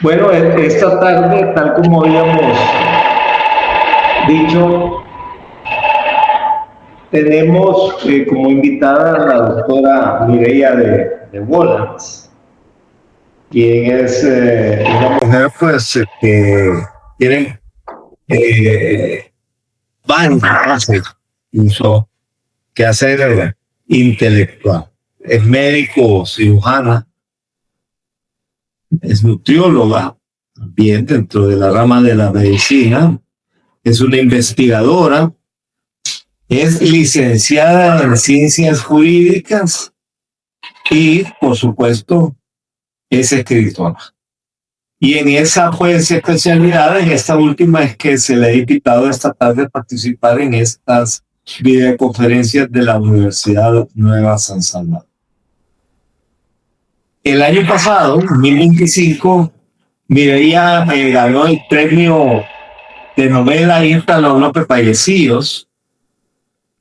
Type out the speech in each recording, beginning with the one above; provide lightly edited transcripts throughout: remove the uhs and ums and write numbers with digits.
Bueno, esta tarde, tal como habíamos dicho, tenemos como invitada a la doctora Mireia de Wollans, quien es una mujer pues que tiene varias incluso que hacer intelectual. Es médico cirujana, es nutrióloga, también dentro de la rama de la medicina, es una investigadora, es licenciada en ciencias jurídicas y, por supuesto, es escritora. Y en esa pues especialidad, en esta última, es que se le ha invitado esta tarde a participar en estas videoconferencias de la Universidad Nueva San Salvador. El año pasado, 2025, Mireia ganó el premio de novela Ítalo López Pallecios,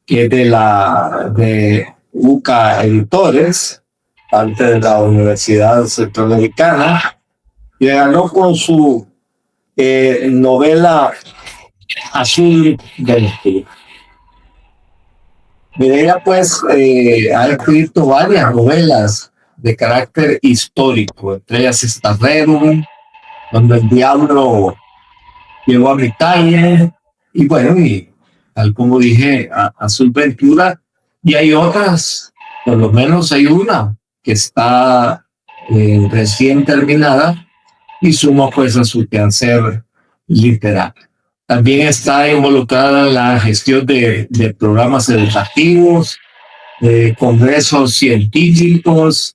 que es de UCA Editores, parte de la Universidad Centroamericana, y ganó con su novela Azul del Sur. Mireia pues ha escrito varias novelas de carácter histórico, entre ellas está Rerum, donde el diablo llegó a mi calle, y bueno, y tal como dije, Azul Ventura, y hay otras, por lo menos hay una que está recién terminada y suma pues a su quehacer literario. También está involucrada en la gestión de programas educativos, de congresos científicos,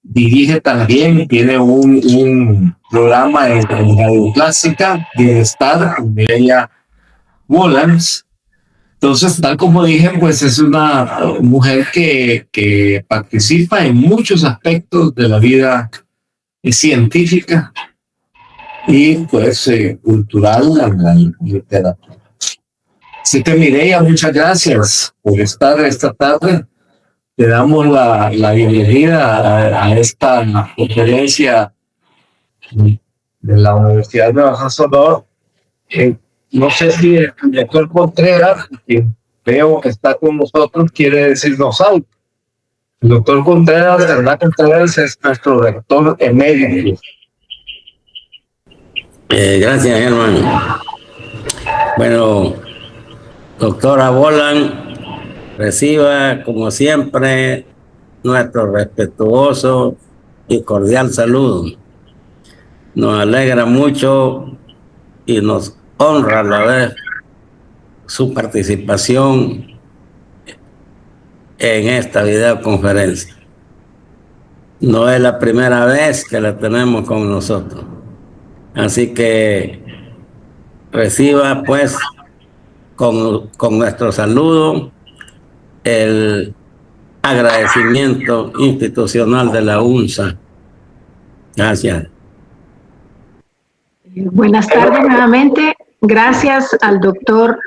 dirige también, tiene un programa en Radio Clásica, Bienestar, con Mireia Wollans. Entonces, tal como dije, pues es una mujer que participa en muchos aspectos de la vida científica y pues cultural en la literatura. Así que Mireia, muchas gracias por estar esta tarde. Te damos la bienvenida a esta conferencia de la Universidad de Nueva San Salvador. No sé si el doctor Contreras, que veo que está con nosotros, quiere decirnos algo. El doctor Contreras, Hernán Contreras, es nuestro rector emérito. Gracias, Germán. Bueno, doctora Wollans, reciba, como siempre, nuestro respetuoso y cordial saludo. Nos alegra mucho y nos honra a la vez su participación en esta videoconferencia. No es la primera vez que la tenemos con nosotros. Así que reciba pues con nuestro saludo el agradecimiento institucional de la UNSA. Gracias. Buenas tardes nuevamente. Gracias al doctor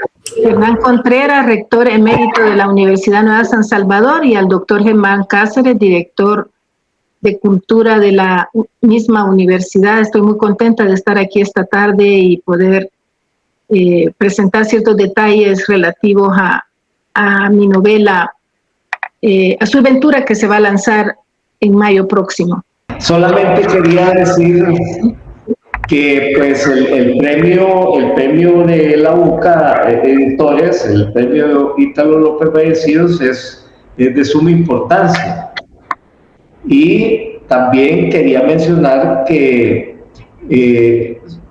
Hernán Contreras, rector emérito de la Universidad Nueva San Salvador, y al doctor Germán Cáceres, director de Cultura de la misma universidad. Estoy muy contenta de estar aquí esta tarde y poder presentar ciertos detalles relativos a mi novela Azul Ventura, que se va a lanzar en mayo próximo. Solamente quería decir que pues el premio de la UCA Editores, el premio Ítalo López Pallecios, es de suma importancia. Y también quería mencionar que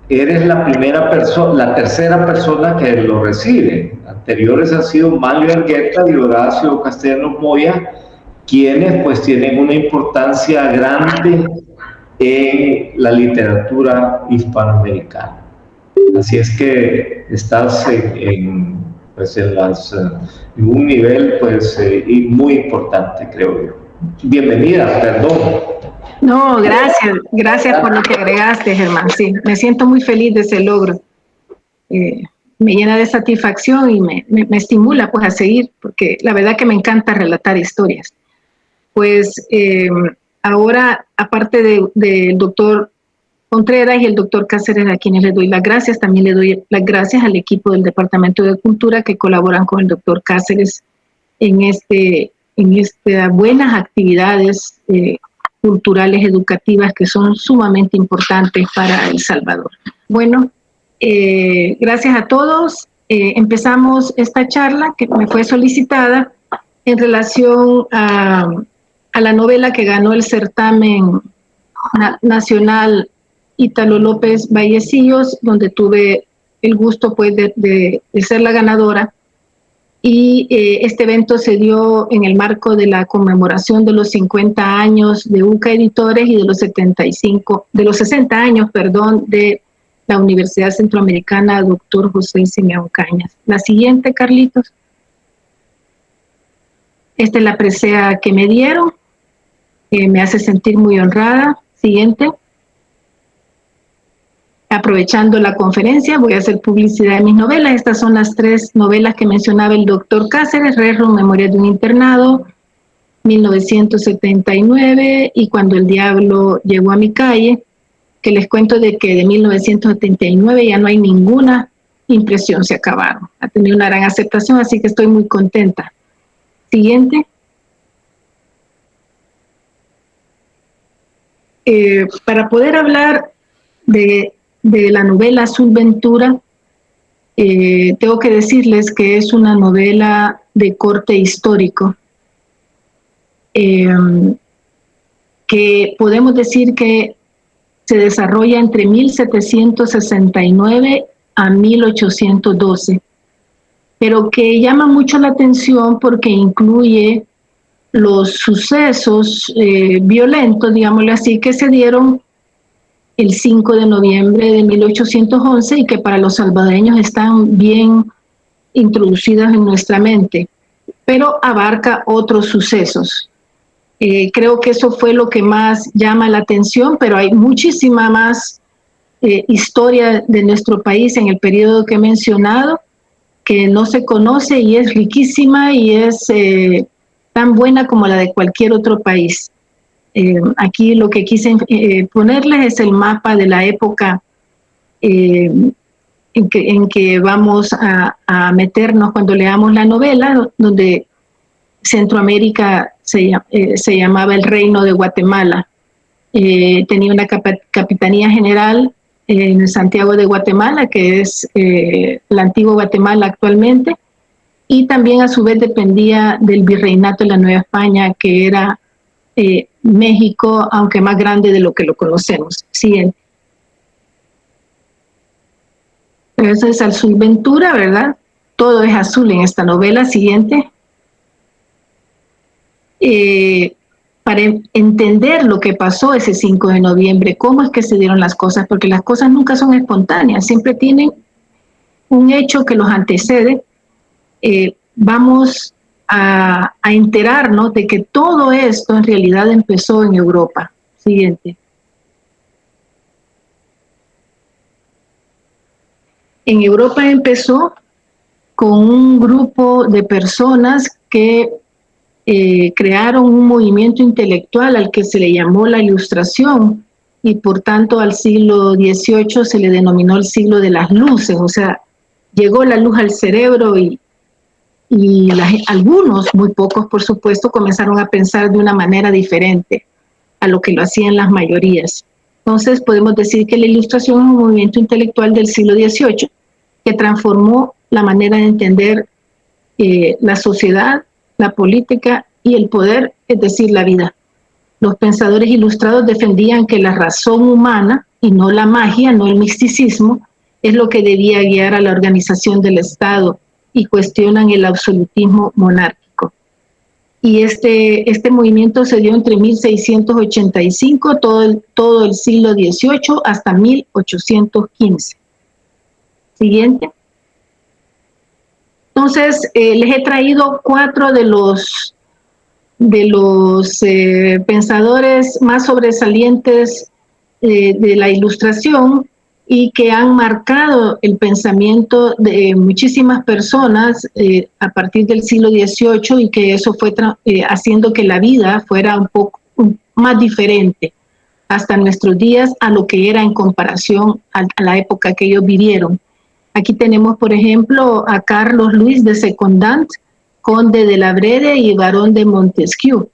eres la tercera persona que lo recibe. Anteriores han sido Mario Argueta y Horacio Castellanos Moya, quienes pues tienen una importancia grande en la literatura hispanoamericana. Así es que estás en un nivel pues muy importante, creo yo. Bienvenida, perdón. No, gracias por lo que agregaste, Germán. Sí, me siento muy feliz de ese logro. Me llena de satisfacción y me estimula pues a seguir, porque la verdad que me encanta relatar historias. Pues ahora, aparte del doctor Contreras y el doctor Cáceres, a quienes le doy las gracias. También le doy las gracias al equipo del Departamento de Cultura que colaboran con el doctor Cáceres en estas buenas actividades culturales, educativas, que son sumamente importantes para El Salvador. Bueno, gracias a todos. Empezamos esta charla que me fue solicitada en relación a la novela que ganó el certamen nacional Ítalo López Vallecillos, donde tuve el gusto pues de ser la ganadora. Y este evento se dio en el marco de la conmemoración de los 50 años de UCA Editores y de los 60 años, de la Universidad Centroamericana Dr. José Simeón Cañas. La siguiente, Carlitos. Esta es la presea que me dieron, que me hace sentir muy honrada. Siguiente. Aprovechando la conferencia, voy a hacer publicidad de mis novelas. Estas son las 3 novelas que mencionaba el doctor Cáceres: Rerro, Memoria de un internado, 1979, y Cuando el diablo llegó a mi calle, que les cuento de que de 1979 ya no hay ninguna impresión, se acabaron. Ha tenido una gran aceptación, así que estoy muy contenta. Siguiente. Para poder hablar de la novela Azul Ventura, tengo que decirles que es una novela de corte histórico, que podemos decir que se desarrolla entre 1769 a 1812, pero que llama mucho la atención porque incluye los sucesos violentos, digámoslo así, que se dieron el 5 de noviembre de 1811 y que para los salvadoreños están bien introducidas en nuestra mente, pero abarca otros sucesos. Creo que eso fue lo que más llama la atención, pero hay muchísima más historia de nuestro país en el periodo que he mencionado, que no se conoce y es riquísima y es tan buena como la de cualquier otro país. Aquí lo que quise ponerles es el mapa de la época en que vamos a meternos cuando leamos la novela, donde Centroamérica se llamaba el Reino de Guatemala. Tenía una capitanía general en Santiago de Guatemala, que es la antigua Guatemala actualmente, y también a su vez dependía del Virreinato de la Nueva España, que era México, aunque más grande de lo que lo conocemos. Siguiente. Eso es Azul Ventura, ¿verdad? Todo es azul en esta novela. Siguiente. Para entender lo que pasó ese 5 de noviembre, cómo es que se dieron las cosas, porque las cosas nunca son espontáneas, siempre tienen un hecho que los antecede. Vamos a enterarnos de que todo esto en realidad empezó en Europa. Siguiente. En Europa empezó con un grupo de personas que crearon un movimiento intelectual al que se le llamó la Ilustración, y por tanto al siglo XVIII se le denominó el siglo de las luces. O sea, llegó la luz al cerebro y algunos, muy pocos por supuesto, comenzaron a pensar de una manera diferente a lo que lo hacían las mayorías. Entonces podemos decir que la Ilustración es un movimiento intelectual del siglo XVIII que transformó la manera de entender la sociedad, la política y el poder, es decir, la vida. Los pensadores ilustrados defendían que la razón humana, y no la magia, no el misticismo, es lo que debía guiar a la organización del Estado, y cuestionan el absolutismo monárquico. Y este movimiento se dio entre 1685, todo el siglo XVIII, hasta 1815. Siguiente. Entonces, les he traído 4 de los pensadores más sobresalientes de la Ilustración y que han marcado el pensamiento de muchísimas personas a partir del siglo XVIII, y que eso fue haciendo que la vida fuera un poco más diferente. hasta nuestros días a lo que era en comparación a la época que ellos vivieron. Aquí tenemos, por ejemplo, a Carlos Luis de Secondant, conde de la Brede y barón de Montesquieu.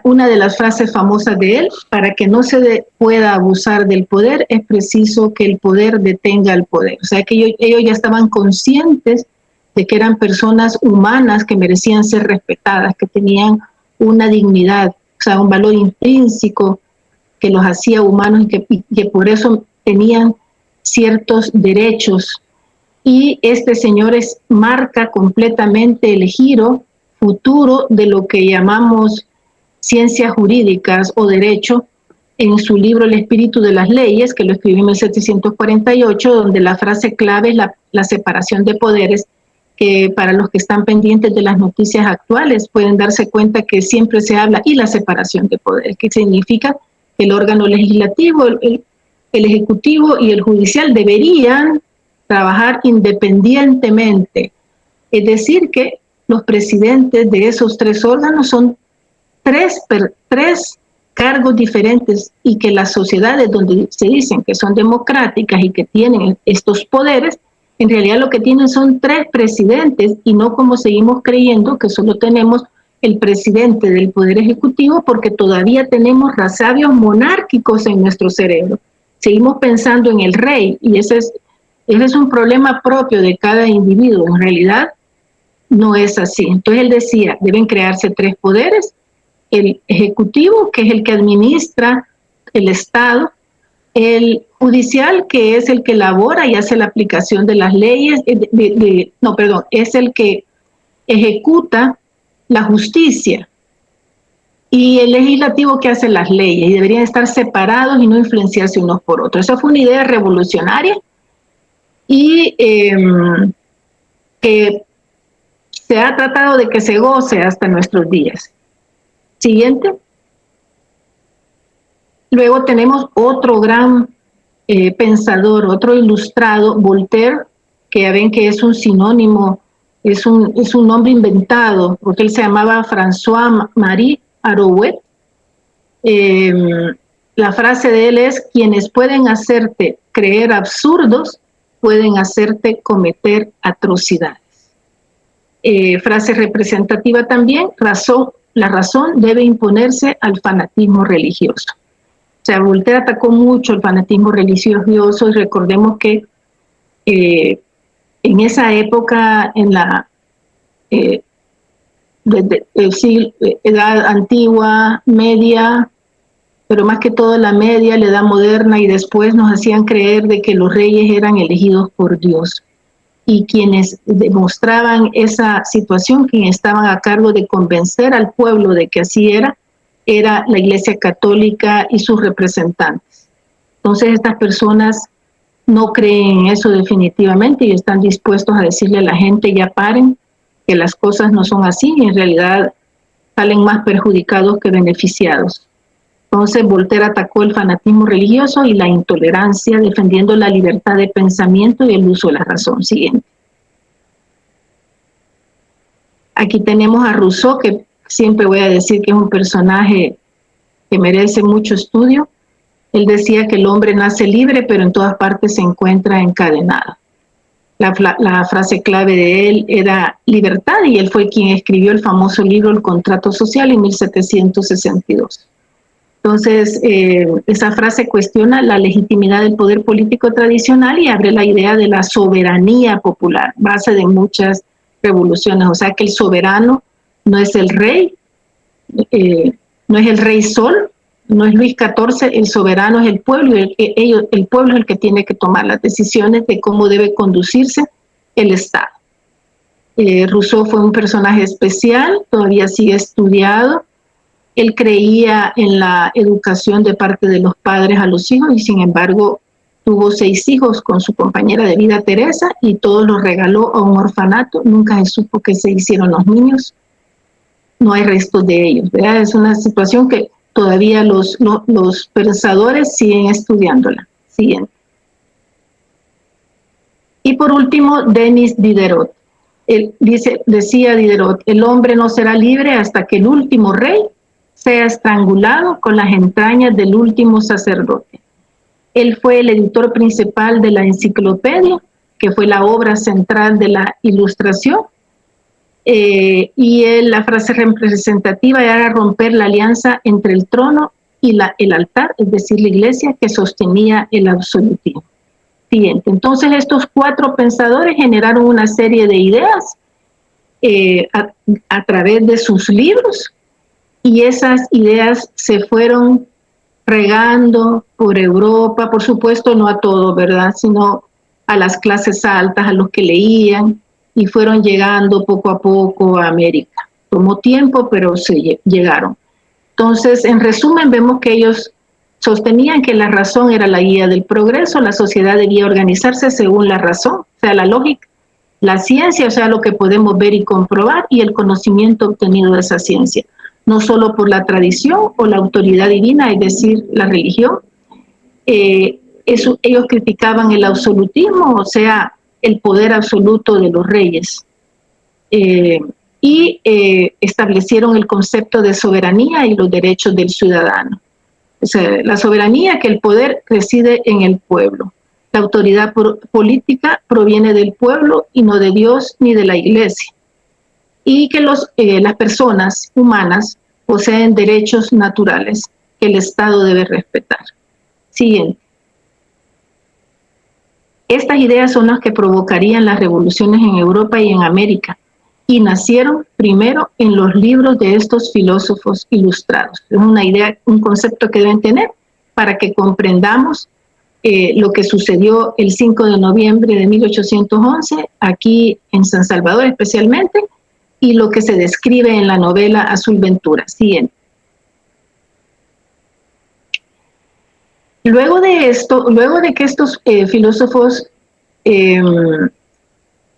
Una de las frases famosas de él: para que no se pueda abusar del poder, es preciso que el poder detenga al poder. O sea que ellos ya estaban conscientes de que eran personas humanas que merecían ser respetadas, que tenían una dignidad, o sea, un valor intrínseco que los hacía humanos y que por eso tenían ciertos derechos. Y este señor marca completamente el giro futuro de lo que llamamos ciencias jurídicas o derecho en su libro El espíritu de las leyes, que lo escribió en 1748, donde la frase clave es la separación de poderes, que para los que están pendientes de las noticias actuales pueden darse cuenta que siempre se habla y la separación de poderes, que significa que el órgano legislativo, el ejecutivo y el judicial deberían trabajar independientemente. Es decir, que los presidentes de esos tres órganos son tres cargos diferentes, y que las sociedades donde se dicen que son democráticas y que tienen estos poderes, en realidad lo que tienen son tres presidentes, y no como seguimos creyendo que solo tenemos el presidente del Poder Ejecutivo, porque todavía tenemos resabios monárquicos en nuestro cerebro. Seguimos pensando en el rey, y ese es un problema propio de cada individuo. En realidad no es así. Entonces él decía, deben crearse tres poderes: el ejecutivo, que es el que administra el Estado; el judicial, que es el que elabora y hace la aplicación de las leyes, es el que ejecuta la justicia; y el legislativo, que hace las leyes, y deberían estar separados y no influenciarse unos por otros. Esa fue una idea revolucionaria y que se ha tratado de que se goce hasta nuestros días. Siguiente. Luego tenemos otro gran pensador, otro ilustrado, Voltaire, que ya ven que es un sinónimo, es un nombre inventado, porque él se llamaba François-Marie Arouet. La frase de él es: quienes pueden hacerte creer absurdos, pueden hacerte cometer atrocidades. Frase representativa también: la razón debe imponerse al fanatismo religioso. O sea, Voltaire atacó mucho el fanatismo religioso, y recordemos que en esa época, en la edad antigua, media, pero más que todo la media, la edad moderna, y después nos hacían creer de que los reyes eran elegidos por Dios. Y quienes demostraban esa situación, quienes estaban a cargo de convencer al pueblo de que así era la Iglesia Católica y sus representantes. Entonces estas personas no creen en eso definitivamente y están dispuestos a decirle a la gente: ya paren, que las cosas no son así, y en realidad salen más perjudicados que beneficiados. Entonces Voltaire atacó el fanatismo religioso y la intolerancia, defendiendo la libertad de pensamiento y el uso de la razón. Siguiente. Aquí tenemos a Rousseau, que siempre voy a decir que es un personaje que merece mucho estudio. Él decía que el hombre nace libre, pero en todas partes se encuentra encadenado. La frase clave de él era libertad, y él fue quien escribió el famoso libro El Contrato Social en 1762. Entonces, esa frase cuestiona la legitimidad del poder político tradicional y abre la idea de la soberanía popular, base de muchas revoluciones. O sea que el soberano no es el rey, no es el rey Sol, no es Luis XIV, el soberano es el pueblo, y el pueblo es el que tiene que tomar las decisiones de cómo debe conducirse el Estado. Rousseau fue un personaje especial, todavía sigue estudiado. Él creía en la educación de parte de los padres a los hijos, y sin embargo tuvo 6 hijos con su compañera de vida Teresa, y todos los regaló a un orfanato. Nunca se supo qué se hicieron los niños, no hay restos de ellos, ¿verdad? Es una situación que todavía los pensadores siguen estudiándola. Siguiente. Y por último, Denis Diderot. Decía Diderot: el hombre no será libre hasta que el último rey sea estrangulado con las entrañas del último sacerdote. Él fue el editor principal de la enciclopedia, que fue la obra central de la Ilustración, y la frase representativa era romper la alianza entre el trono y el altar, es decir, la iglesia que sostenía el absolutismo. Siguiente. Entonces, estos 4 pensadores generaron una serie de ideas a través de sus libros, y esas ideas se fueron regando por Europa, por supuesto no a todos, ¿verdad?, sino a las clases altas, a los que leían, y fueron llegando poco a poco a América. Tomó tiempo, pero se llegaron. Entonces, en resumen, vemos que ellos sostenían que la razón era la guía del progreso, la sociedad debía organizarse según la razón, o sea, la lógica, la ciencia, o sea, lo que podemos ver y comprobar, y el conocimiento obtenido de esa ciencia, no solo por la tradición o la autoridad divina, es decir, la religión. Ellos criticaban el absolutismo, o sea, el poder absoluto de los reyes, y establecieron el concepto de soberanía y los derechos del ciudadano. O sea, la soberanía, que el poder reside en el pueblo. La autoridad política proviene del pueblo y no de Dios ni de la iglesia. Y que las personas humanas poseen derechos naturales que el Estado debe respetar. Siguiente. Estas ideas son las que provocarían las revoluciones en Europa y en América, y nacieron primero en los libros de estos filósofos ilustrados. Es una idea, un concepto que deben tener para que comprendamos lo que sucedió el 5 de noviembre de 1811, aquí en San Salvador especialmente, y lo que se describe en la novela Azul Ventura. Siguiente. Luego de que estos filósofos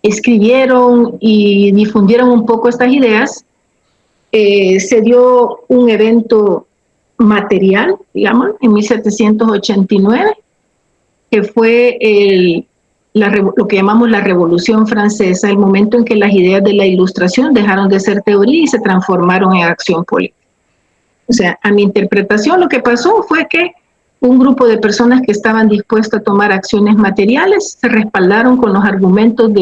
escribieron y difundieron un poco estas ideas, se dio un evento material, digamos, en 1789, que fue lo que llamamos la Revolución Francesa, el momento en que las ideas de la Ilustración dejaron de ser teoría y se transformaron en acción política. O sea, a mi interpretación, lo que pasó fue que un grupo de personas que estaban dispuestas a tomar acciones materiales se respaldaron con los argumentos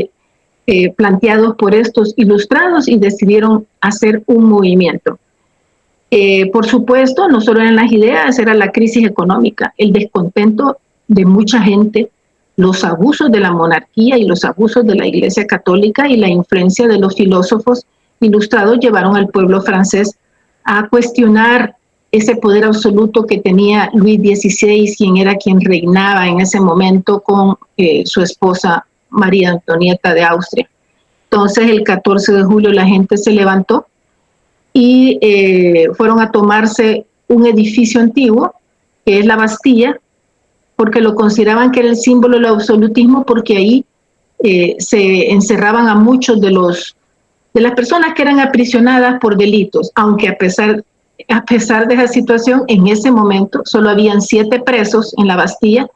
planteados por estos ilustrados y decidieron hacer un movimiento. Por supuesto, no solo eran las ideas, era la crisis económica, el descontento de mucha gente, los abusos de la monarquía y los abusos de la Iglesia Católica y la influencia de los filósofos ilustrados llevaron al pueblo francés a cuestionar ese poder absoluto que tenía Luis XVI, quien reinaba en ese momento con su esposa María Antonieta de Austria. Entonces, el 14 de julio la gente se levantó y fueron a tomarse un edificio antiguo, que es la Bastilla, porque lo consideraban que era el símbolo del absolutismo, porque ahí se encerraban a muchos de las personas que eran aprisionadas por delitos, aunque a pesar de esa situación, en ese momento solo habían 7 presos en la Bastilla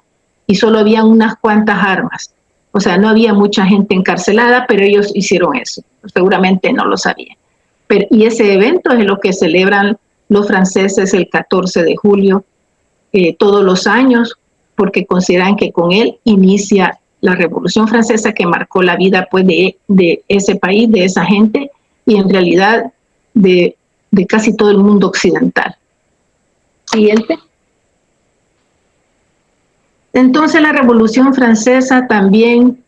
y solo habían unas cuantas armas. O sea, no había mucha gente encarcelada, pero ellos hicieron eso. Seguramente no lo sabían. Y ese evento es lo que celebran los franceses el 14 de julio todos los años, porque consideran que con él inicia la Revolución Francesa, que marcó la vida pues, de ese país, de esa gente, y en realidad de casi todo el mundo occidental. Siguiente. Entonces la Revolución Francesa también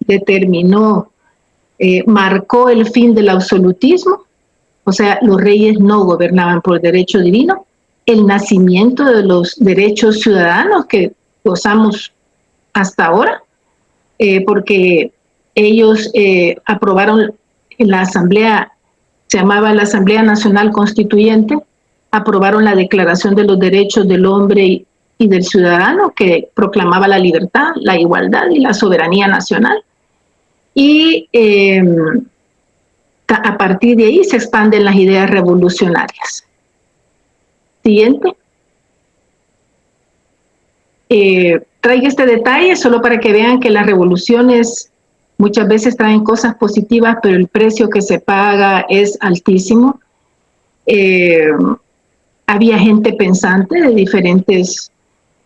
determinó, marcó el fin del absolutismo, o sea, los reyes no gobernaban por derecho divino, el nacimiento de los derechos ciudadanos que gozamos hasta ahora, porque ellos aprobaron en la Asamblea, se llamaba la Asamblea Nacional Constituyente, aprobaron la Declaración de los Derechos del Hombre y del Ciudadano, que proclamaba la libertad, la igualdad y la soberanía nacional. Y a partir de ahí se expanden las ideas revolucionarias. Siguiente. Traigo este detalle solo para que vean que las revoluciones muchas veces traen cosas positivas, pero el precio que se paga es altísimo. Había gente pensante de diferentes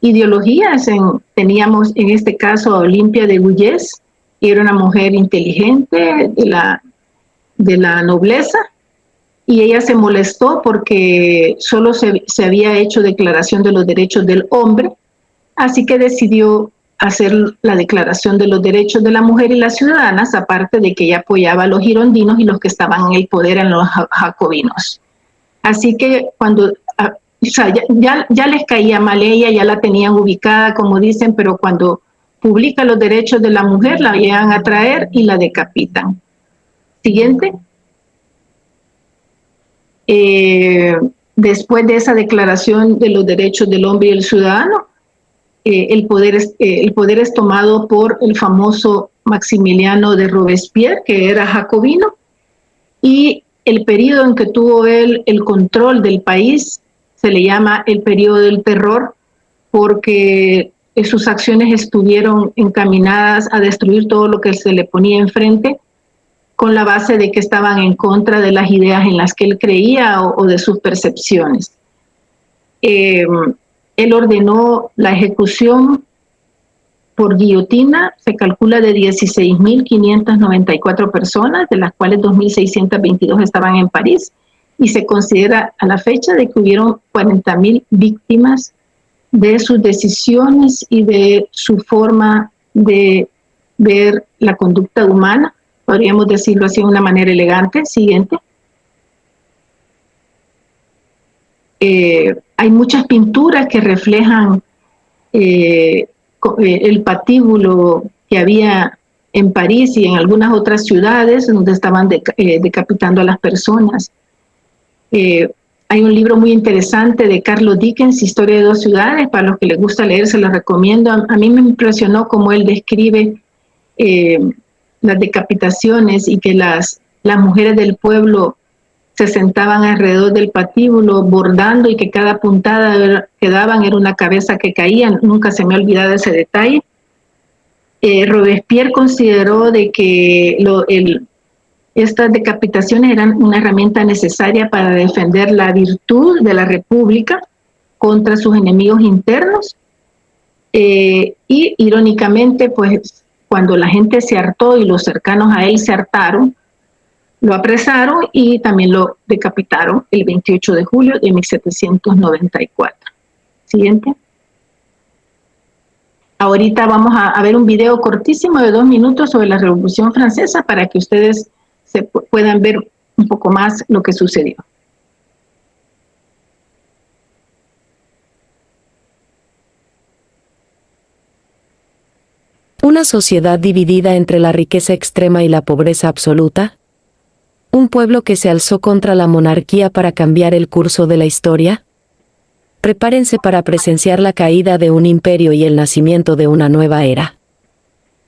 ideologías. Teníamos en este caso a Olimpia de Guyés, que era una mujer inteligente de la nobleza, y ella se molestó porque solo se había hecho declaración de los derechos del hombre, así que decidió hacer la declaración de los derechos de la mujer y las ciudadanas, aparte de que ella apoyaba a los girondinos y los que estaban en el poder en los jacobinos. Así que cuando, o sea, ya les caía mal ella, ya la tenían ubicada, como dicen, pero cuando publica los derechos de la mujer, la llegan a traer y la decapitan. Siguiente. Después de esa declaración de los derechos del hombre y el ciudadano, el poder es tomado por el famoso Maximiliano de Robespierre, que era jacobino, y el periodo en que tuvo él el control del país se le llama el periodo del terror, porque sus acciones estuvieron encaminadas a destruir todo lo que se le ponía enfrente, con la base de que estaban en contra de las ideas en las que él creía o de sus percepciones. Él ordenó la ejecución por guillotina, se calcula de 16.594 personas, de las cuales 2.622 estaban en París, y se considera a la fecha de que hubieron 40.000 víctimas de sus decisiones y de su forma de ver la conducta humana. Podríamos decirlo así de una manera elegante. Siguiente. Hay muchas pinturas que reflejan el patíbulo que había en París y en algunas otras ciudades donde estaban decapitando a las personas. Hay un libro muy interesante de Carlos Dickens, Historia de dos ciudades. Para los que les gusta leer, se lo recomiendo. A mí me impresionó cómo él describe las decapitaciones y que las mujeres del pueblo se sentaban alrededor del patíbulo bordando y que cada puntada que daban era una cabeza que caía. Nunca se me ha olvidado ese detalle. Robespierre consideró de que estas decapitaciones eran una herramienta necesaria para defender la virtud de la República contra sus enemigos internos. Y irónicamente, pues cuando la gente se hartó y los cercanos a él se hartaron, lo apresaron y también lo decapitaron el 28 de julio de 1794. Siguiente. Ahorita vamos a ver un video cortísimo de 2 minutos sobre la Revolución Francesa para que ustedes puedan ver un poco más lo que sucedió. ¿Una sociedad dividida entre la riqueza extrema y la pobreza absoluta? ¿Un pueblo que se alzó contra la monarquía para cambiar el curso de la historia? Prepárense para presenciar la caída de un imperio y el nacimiento de una nueva era.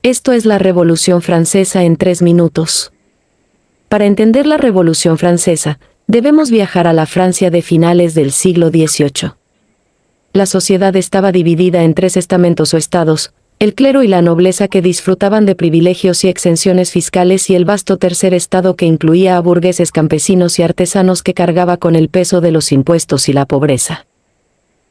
Esto es la Revolución Francesa en 3 minutos. Para entender la Revolución Francesa, debemos viajar a la Francia de finales del siglo XVIII. La sociedad estaba dividida en 3 estamentos o estados: el clero y la nobleza, que disfrutaban de privilegios y exenciones fiscales, y el vasto tercer estado, que incluía a burgueses, campesinos y artesanos, que cargaba con el peso de los impuestos y la pobreza.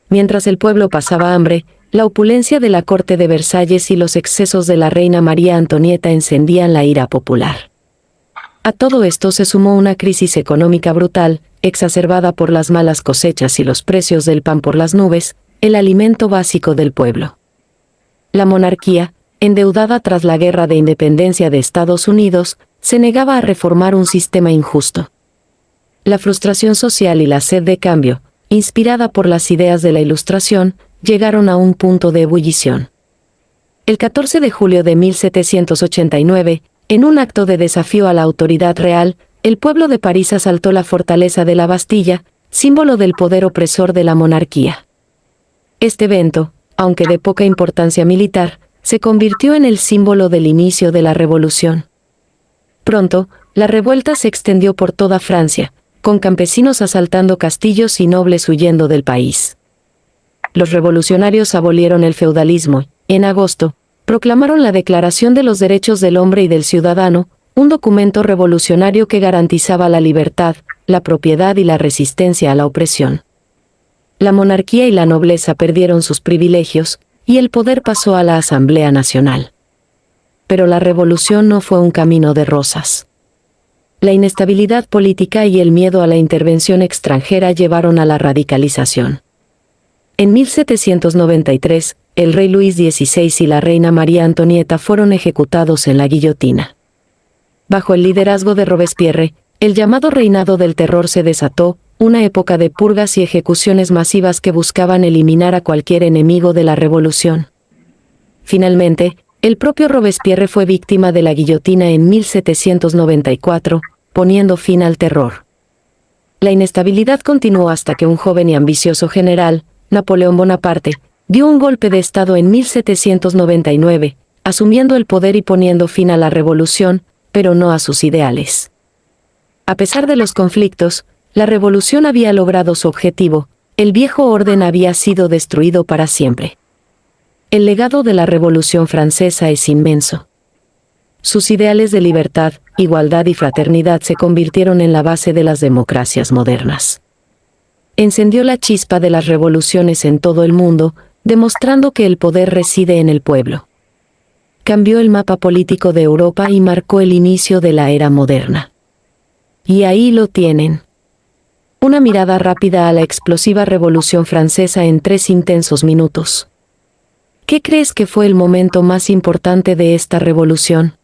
Mientras el pueblo pasaba hambre, la opulencia de la corte de Versalles y los excesos de la reina María Antonieta encendían la ira popular. A todo esto se sumó una crisis económica brutal, exacerbada por las malas cosechas y los precios del pan por las nubes, el alimento básico del pueblo. La monarquía, endeudada tras la Guerra de Independencia de Estados Unidos, se negaba a reformar un sistema injusto. La frustración social y la sed de cambio, inspirada por las ideas de la Ilustración, llegaron a un punto de ebullición. El 14 de julio de 1789, en un acto de desafío a la autoridad real, el pueblo de París asaltó la fortaleza de la Bastilla, símbolo del poder opresor de la monarquía. Este evento, aunque de poca importancia militar, se convirtió en el símbolo del inicio de la Revolución. Pronto, la revuelta se extendió por toda Francia, con campesinos asaltando castillos y nobles huyendo del país. Los revolucionarios abolieron el feudalismo. En agosto, proclamaron la Declaración de los Derechos del Hombre y del Ciudadano, un documento revolucionario que garantizaba la libertad, la propiedad y la resistencia a la opresión. La monarquía y la nobleza perdieron sus privilegios, y el poder pasó a la Asamblea Nacional. Pero la revolución no fue un camino de rosas. La inestabilidad política y el miedo a la intervención extranjera llevaron a la radicalización. En 1793, el rey Luis XVI y la reina María Antonieta fueron ejecutados en la guillotina. Bajo el liderazgo de Robespierre, el llamado reinado del terror se desató, una época de purgas y ejecuciones masivas que buscaban eliminar a cualquier enemigo de la revolución. Finalmente, el propio Robespierre fue víctima de la guillotina en 1794, poniendo fin al terror. La inestabilidad continuó hasta que un joven y ambicioso general, Napoleón Bonaparte, dio un golpe de Estado en 1799, asumiendo el poder y poniendo fin a la revolución, pero no a sus ideales. A pesar de los conflictos, la revolución había logrado su objetivo, el viejo orden había sido destruido para siempre. El legado de la Revolución Francesa es inmenso. Sus ideales de libertad, igualdad y fraternidad se convirtieron en la base de las democracias modernas. Encendió la chispa de las revoluciones en todo el mundo, demostrando que el poder reside en el pueblo. Cambió el mapa político de Europa y marcó el inicio de la era moderna. Y ahí lo tienen. Una mirada rápida a la explosiva Revolución Francesa en 3 intensos minutos. ¿Qué crees que fue el momento más importante de esta revolución?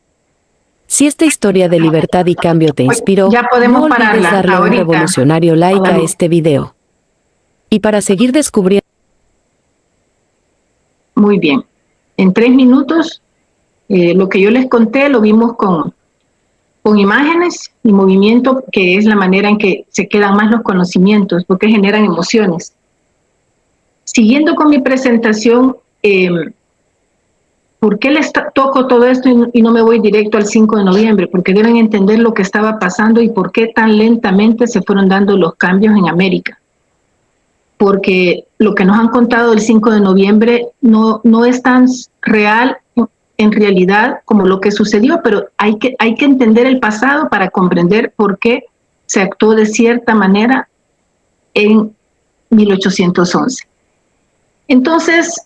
Si esta historia de libertad y cambio te inspiró, ya podemos no olvides pararla darle a un ahorita. revolucionario like a este video. Y para seguir descubriendo... Muy bien. En 3 minutos, lo que yo les conté lo vimos con imágenes y movimiento, que es la manera en que se quedan más los conocimientos, porque generan emociones. Siguiendo con mi presentación, ¿por qué les toco todo esto y no me voy directo al 5 de noviembre? Porque deben entender lo que estaba pasando y por qué tan lentamente se fueron dando los cambios en América. Porque lo que nos han contado del 5 de noviembre no es tan real en realidad como lo que sucedió, pero hay que entender el pasado para comprender por qué se actuó de cierta manera en 1811. Entonces,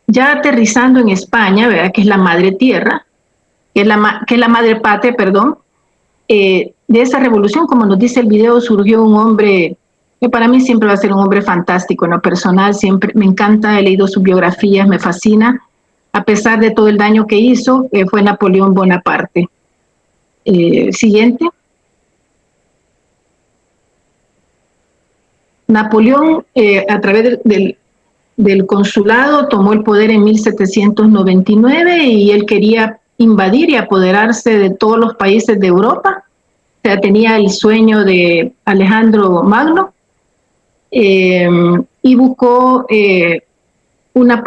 ya aterrizando en España, ¿verdad?, que es la madre tierra, que es la madre patria, perdón, de esa revolución, como nos dice el video, surgió un hombre que para mí siempre va a ser un hombre fantástico, en lo personal, siempre me encanta, he leído sus biografías, me fascina, a pesar de todo el daño que hizo, fue Napoleón Bonaparte. Siguiente. Napoleón, a través del consulado, tomó el poder en 1799 y él quería invadir y apoderarse de todos los países de Europa. O sea, tenía el sueño de Alejandro Magno y buscó...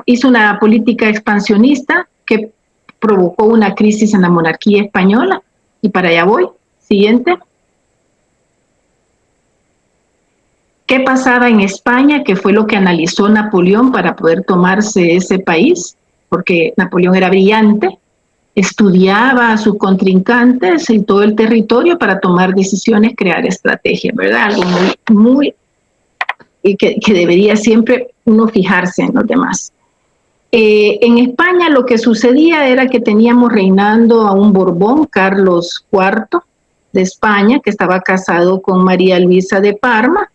hizo una política expansionista que provocó una crisis en la monarquía española, y para allá voy. Siguiente. ¿Qué pasaba en España? ¿Qué fue lo que analizó Napoleón para poder tomarse ese país? Porque Napoleón era brillante, estudiaba a sus contrincantes y todo el territorio para tomar decisiones, crear estrategias, ¿verdad? Algo muy y que debería siempre uno fijarse en los demás. En España lo que sucedía era que teníamos reinando a un Borbón, Carlos IV de España, que estaba casado con María Luisa de Parma,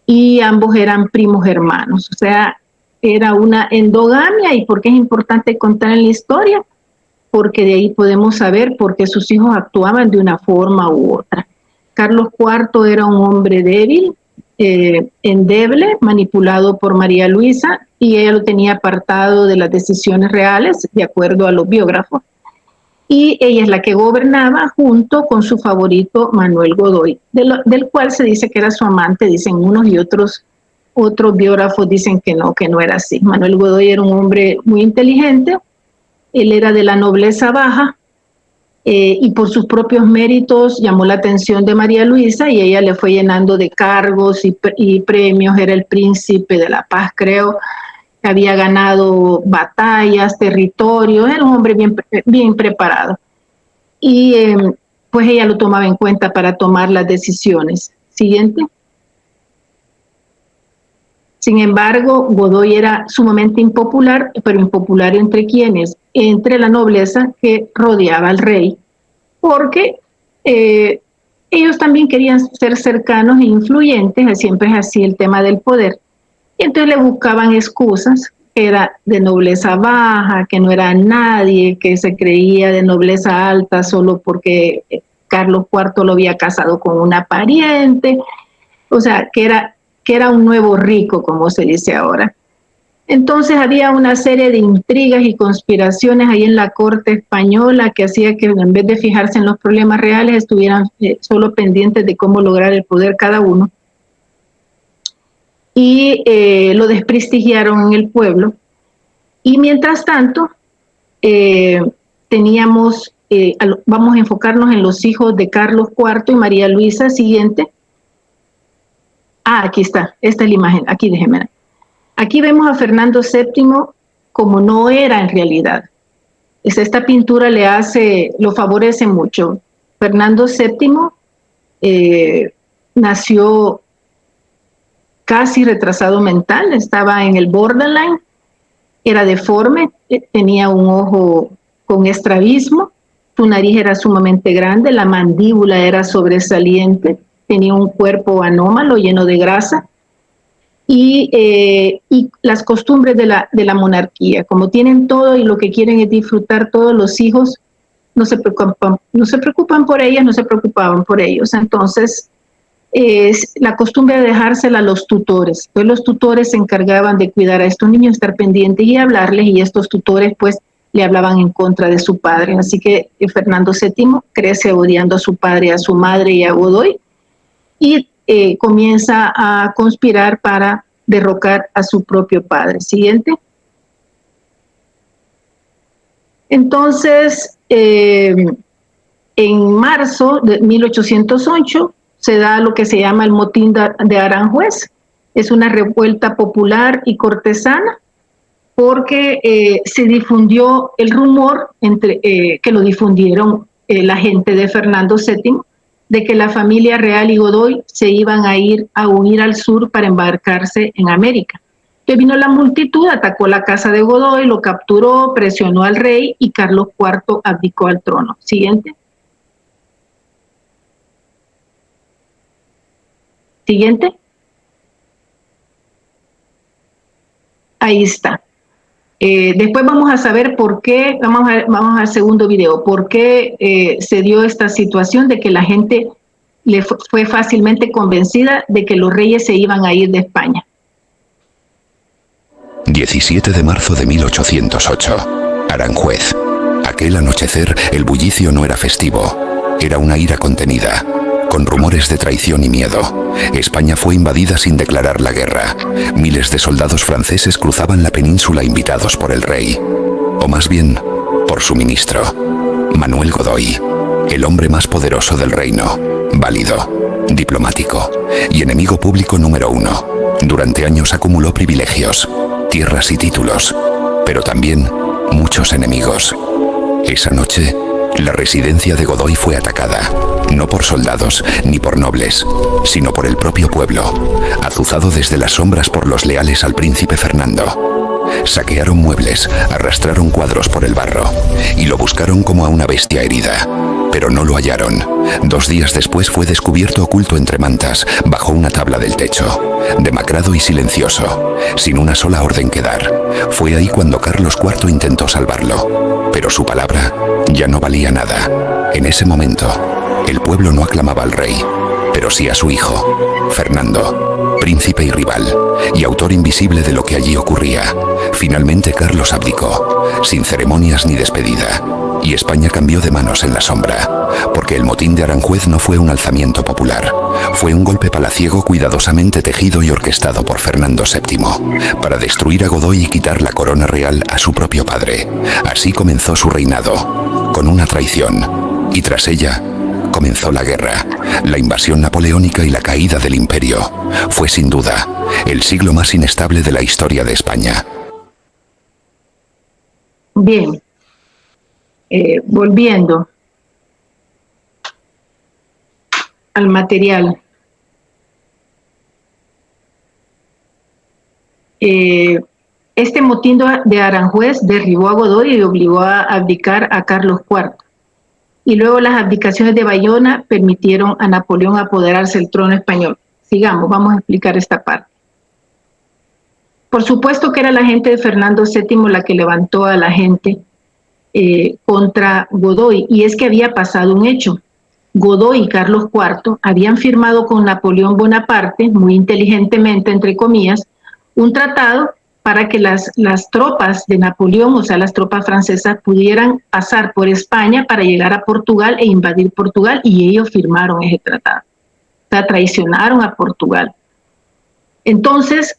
y ambos eran primos hermanos. O sea, era una endogamia. ¿Y por qué es importante contar en la historia? Porque de ahí podemos saber por qué sus hijos actuaban de una forma u otra. Carlos IV era un hombre débil, endeble, manipulado por María Luisa, y ella lo tenía apartado de las decisiones reales, de acuerdo a los biógrafos, y ella es la que gobernaba junto con su favorito Manuel Godoy, del cual se dice que era su amante, dicen unos, y otros biógrafos dicen que no era así. Manuel Godoy era un hombre muy inteligente, él era de la nobleza baja, y por sus propios méritos llamó la atención de María Luisa y ella le fue llenando de cargos y premios. Era el príncipe de la paz, creo, había ganado batallas, territorio, era un hombre bien preparado. pues ella lo tomaba en cuenta para tomar las decisiones. Siguiente. Sin embargo, Godoy era sumamente impopular, pero impopular ¿entre quiénes? Entre la nobleza que rodeaba al rey, porque ellos también querían ser cercanos e influyentes, siempre es así el tema del poder, y entonces le buscaban excusas, que era de nobleza baja, que no era nadie, que se creía de nobleza alta solo porque Carlos IV lo había casado con una pariente, o sea, que era un nuevo rico, como se dice ahora. Entonces había una serie de intrigas y conspiraciones ahí en la corte española que hacía que en vez de fijarse en los problemas reales estuvieran solo pendientes de cómo lograr el poder cada uno. Y lo desprestigiaron en el pueblo. Y mientras tanto, vamos a enfocarnos en los hijos de Carlos IV y María Luisa. Siguiente. Aquí está, esta es la imagen, aquí déjenme. Aquí vemos a Fernando VII como no era en realidad. Esta pintura lo favorece mucho. Fernando VII nació casi retrasado mental, estaba en el borderline, era deforme, tenía un ojo con estrabismo, su nariz era sumamente grande, la mandíbula era sobresaliente, tenía un cuerpo anómalo lleno de grasa y las costumbres de la monarquía. Como tienen todo y lo que quieren es disfrutar, todos los hijos no se preocupan por ellas, no se preocupaban por ellos. Entonces, la costumbre de dejársela a los tutores. Entonces, los tutores se encargaban de cuidar a estos niños, estar pendientes y hablarles, y estos tutores pues le hablaban en contra de su padre. Así que Fernando VII crece odiando a su padre, a su madre y a Godoy, y comienza a conspirar para derrocar a su propio padre. Siguiente. Entonces, en marzo de 1808 se da lo que se llama el motín de Aranjuez. Es una revuelta popular y cortesana porque se difundió el rumor que lo difundieron la gente de Fernando VII, de que la familia real y Godoy se iban a huir al sur para embarcarse en América. Que vino la multitud, atacó la casa de Godoy, lo capturó, presionó al rey y Carlos IV abdicó al trono. Siguiente. Siguiente. Ahí está. Después vamos a saber por qué, vamos al segundo video, por qué se dio esta situación de que la gente fue fácilmente convencida de que los reyes se iban a ir de España. 17 de marzo de 1808. Aranjuez. Aquel anochecer el bullicio no era festivo, era una ira contenida, con rumores de traición y miedo. España fue invadida sin declarar la guerra. Miles de soldados franceses cruzaban la península invitados por el rey, o más bien, por su ministro, Manuel Godoy, el hombre más poderoso del reino, válido, diplomático y enemigo público número 1. Durante años acumuló privilegios, tierras y títulos, pero también muchos enemigos. Esa noche, la residencia de Godoy fue atacada, no por soldados ni por nobles, sino por el propio pueblo, azuzado desde las sombras por los leales al príncipe Fernando. Saquearon muebles, arrastraron cuadros por el barro y lo buscaron como a una bestia herida, pero no lo hallaron. 2 días después fue descubierto oculto entre mantas, bajo una tabla del techo, demacrado y silencioso, sin una sola orden que dar. Fue ahí cuando Carlos IV intentó salvarlo, pero su palabra ya no valía nada. En ese momento, el pueblo no aclamaba al rey, pero sí a su hijo, Fernando, príncipe y rival, y autor invisible de lo que allí ocurría. Finalmente Carlos abdicó, sin ceremonias ni despedida, y España cambió de manos en la sombra, porque el motín de Aranjuez no fue un alzamiento popular, fue un golpe palaciego cuidadosamente tejido y orquestado por Fernando VII, para destruir a Godoy y quitar la corona real a su propio padre. Así comenzó su reinado, con una traición, y tras ella comenzó la guerra, la invasión napoleónica y la caída del imperio. Fue sin duda el siglo más inestable de la historia de España. Bien, volviendo. al material. Este motín de Aranjuez derribó a Godoy y obligó a abdicar a Carlos IV. Y luego las abdicaciones de Bayona permitieron a Napoleón apoderarse del trono español. Sigamos, vamos a explicar esta parte. Por supuesto que era la gente de Fernando VII la que levantó a la gente contra Godoy, y es que había pasado un hecho. Godoy y Carlos IV habían firmado con Napoleón Bonaparte, muy inteligentemente, entre comillas, un tratado para que las tropas de Napoleón, o sea, las tropas francesas, pudieran pasar por España para llegar a Portugal e invadir Portugal, y ellos firmaron ese tratado. O sea, traicionaron a Portugal. Entonces,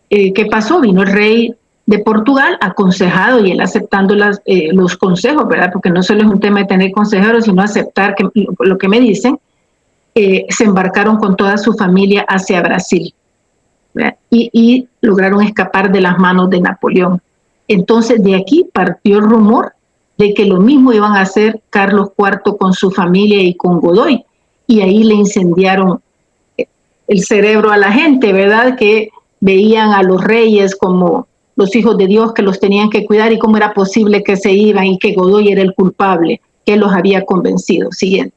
¿qué pasó? Vino el rey de Portugal aconsejado, y él aceptando los consejos, ¿verdad? Porque no solo es un tema de tener consejeros, sino aceptar lo que me dicen. Se embarcaron con toda su familia hacia Brasil, y lograron escapar de las manos de Napoleón. Entonces de aquí partió el rumor de que lo mismo iban a hacer Carlos IV con su familia y con Godoy, y ahí le incendiaron el cerebro a la gente, ¿verdad? Que veían a los reyes como los hijos de Dios que los tenían que cuidar, y cómo era posible que se iban, y que Godoy era el culpable, que los había convencido. Siguiente.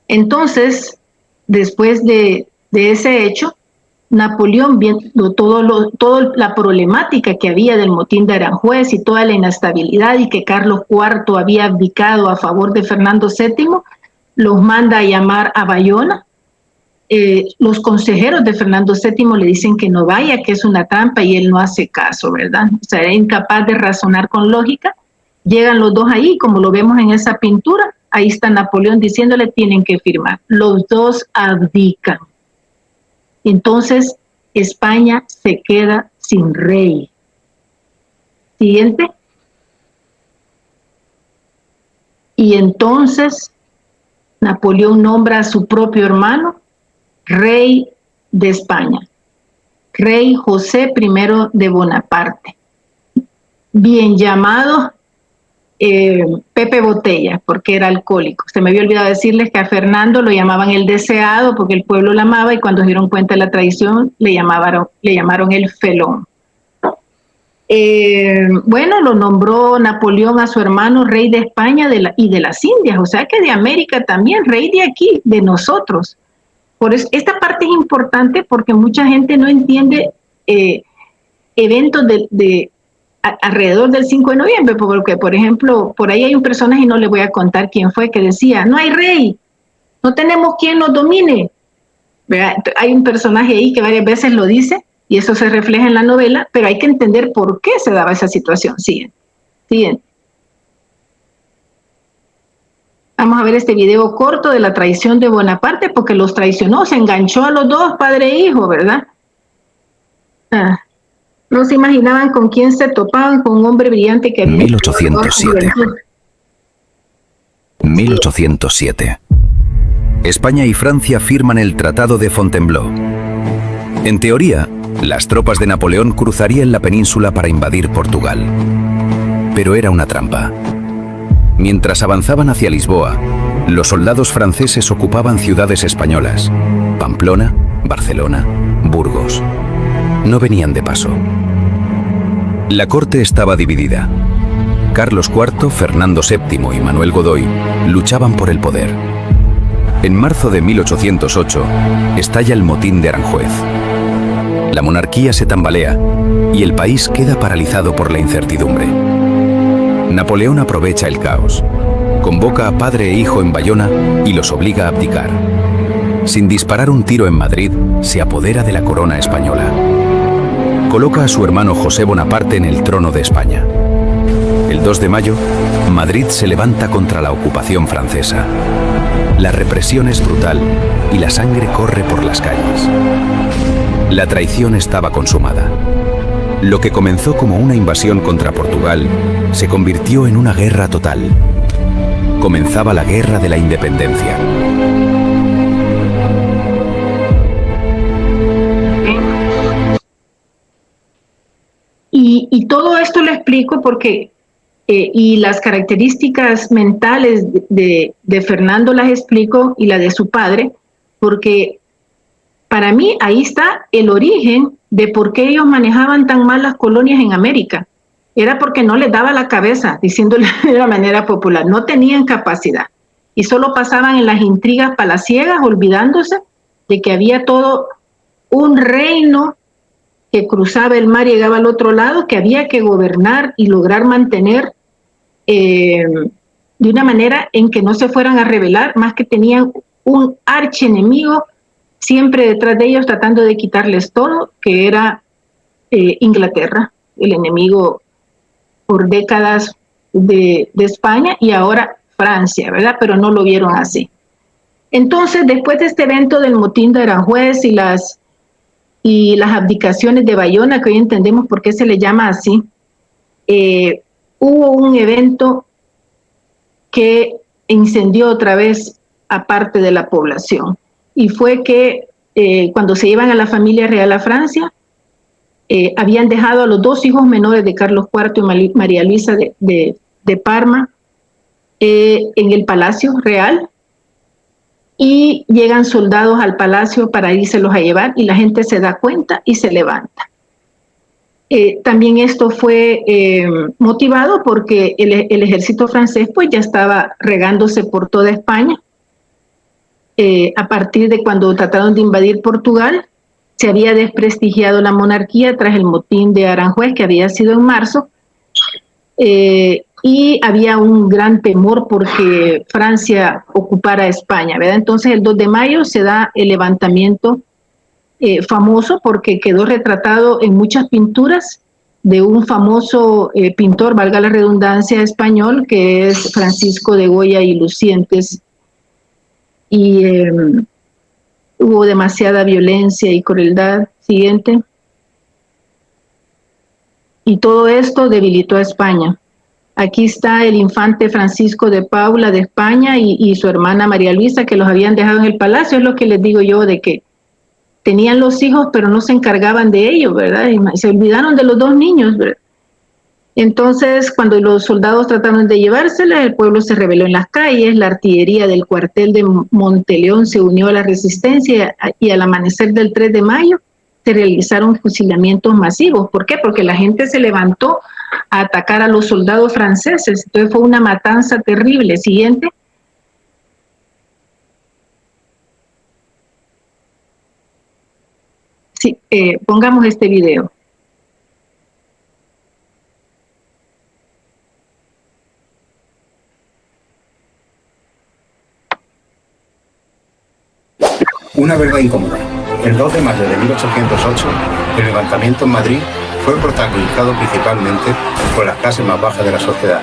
Entonces, después de ese hecho, Napoleón, viendo toda la problemática que había del motín de Aranjuez y toda la inestabilidad, y que Carlos IV había abdicado a favor de Fernando VII, los manda a llamar a Bayona. Los consejeros de Fernando VII le dicen que no vaya, que es una trampa, y él no hace caso, ¿verdad? O sea, era incapaz de razonar con lógica. Llegan los dos ahí, como lo vemos en esa pintura. Ahí está Napoleón diciéndole: tienen que firmar. Los dos abdican. Entonces, España se queda sin rey. Siguiente. Y entonces Napoleón nombra a su propio hermano rey de España, rey José I de Bonaparte, bien llamado Pepe Botella, porque era alcohólico. Se me había olvidado decirles que a Fernando lo llamaban el deseado, porque el pueblo lo amaba, y cuando se dieron cuenta de la traición le llamaron el felón. Bueno, lo nombró Napoleón a su hermano rey de España y de las Indias, o sea que de América también, rey de aquí, de nosotros. Por eso, esta parte es importante, porque mucha gente no entiende eventos alrededor del 5 de noviembre, porque, por ejemplo, por ahí hay un personaje, y no le voy a contar quién fue, que decía: no hay rey, no tenemos quien nos domine. ¿Verdad? Hay un personaje ahí que varias veces lo dice, y eso se refleja en la novela, pero hay que entender por qué se daba esa situación. Siguiente. Vamos a ver este video corto de la traición de Bonaparte, porque los traicionó, se enganchó a los dos, padre e hijo, ¿verdad? No se imaginaban con quién se topaban, con un hombre brillante que... 1807. 1807. España y Francia firman el Tratado de Fontainebleau. En teoría, las tropas de Napoleón cruzarían la península para invadir Portugal. Pero era una trampa. Mientras avanzaban hacia Lisboa, los soldados franceses ocupaban ciudades españolas: Pamplona, Barcelona, Burgos. No venían de paso. La corte estaba dividida. Carlos IV, Fernando VII y Manuel Godoy luchaban por el poder. En marzo de 1808 estalla el motín de Aranjuez. La monarquía se tambalea y el país queda paralizado por la incertidumbre. Napoleón aprovecha el caos, convoca a padre e hijo en Bayona y los obliga a abdicar. Sin disparar un tiro en Madrid, se apodera de la corona española. Coloca a su hermano José Bonaparte en el trono de España. El 2 de mayo, Madrid se levanta contra la ocupación francesa. La represión es brutal y la sangre corre por las calles. La traición estaba consumada. Lo que comenzó como una invasión contra Portugal se convirtió en una guerra total. Comenzaba la Guerra de la Independencia. Y todo esto lo explico porque y las características mentales de Fernando las explico y la de su padre, porque para mí ahí está el origen de por qué ellos manejaban tan mal las colonias en América. Era porque no les daba la cabeza, diciéndole de la manera popular, no tenían capacidad y solo pasaban en las intrigas palaciegas, olvidándose de que había todo un reino que cruzaba el mar y llegaba al otro lado, que había que gobernar y lograr mantener de una manera en que no se fueran a rebelar, más que tenían un archienemigo siempre detrás de ellos tratando de quitarles todo, que era Inglaterra, el enemigo por décadas de España, y ahora Francia, ¿verdad? Pero no lo vieron así. Entonces, después de este evento del motín de Aranjuez y las abdicaciones de Bayona, que hoy entendemos por qué se le llama así, hubo un evento que incendió otra vez a parte de la población, y fue que cuando se iban a la familia real a Francia, habían dejado a los 2 hijos menores de Carlos IV y María Luisa de Parma en el Palacio Real, y llegan soldados al palacio para írselos a llevar, y la gente se da cuenta y se levanta. También esto fue motivado porque el ejército francés pues ya estaba regándose por toda España. A partir de cuando trataron de invadir Portugal, se había desprestigiado la monarquía tras el motín de Aranjuez, que había sido en marzo, y había un gran temor porque Francia ocupara España, ¿verdad? Entonces el 2 de mayo se da el levantamiento famoso, porque quedó retratado en muchas pinturas de un famoso pintor, valga la redundancia, español, que es Francisco de Goya y Lucientes, y hubo demasiada violencia y crueldad. Siguiente. Y todo esto debilitó a España. Aquí está el infante Francisco de Paula de España y su hermana María Luisa, que los habían dejado en el palacio. Es lo que les digo yo, de que tenían los hijos, pero no se encargaban de ellos, ¿verdad? Y se olvidaron de los 2 niños, ¿verdad? Entonces, cuando los soldados trataron de llevárselas, el pueblo se rebeló en las calles, la artillería del cuartel de Monteleón se unió a la resistencia, y al amanecer del 3 de mayo se realizaron fusilamientos masivos. ¿Por qué? Porque la gente se levantó a atacar a los soldados franceses. Entonces fue una matanza terrible. Siguiente. Sí, pongamos este video. Una verdad incómoda. El 2 de mayo de 1808, el levantamiento en Madrid fue protagonizado principalmente por las clases más bajas de la sociedad.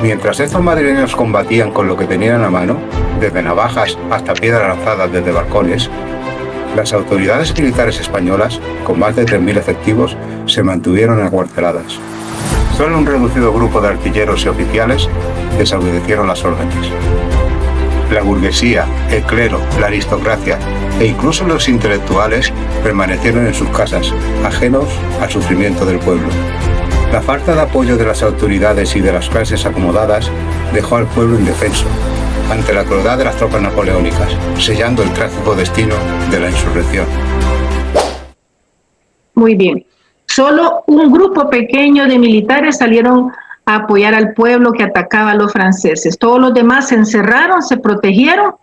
Mientras estos madrileños combatían con lo que tenían a mano, desde navajas hasta piedras lanzadas desde balcones, las autoridades militares españolas, con más de 3.000 efectivos, se mantuvieron acuarteladas. Solo un reducido grupo de artilleros y oficiales desobedecieron las órdenes. La burguesía, el clero, la aristocracia e incluso los intelectuales permanecieron en sus casas, ajenos al sufrimiento del pueblo. La falta de apoyo de las autoridades y de las clases acomodadas dejó al pueblo indefenso ante la crueldad de las tropas napoleónicas, sellando el trágico destino de la insurrección. Muy bien. Solo un grupo pequeño de militares salieron a apoyar al pueblo que atacaba a los franceses. Todos los demás se encerraron, se protegieron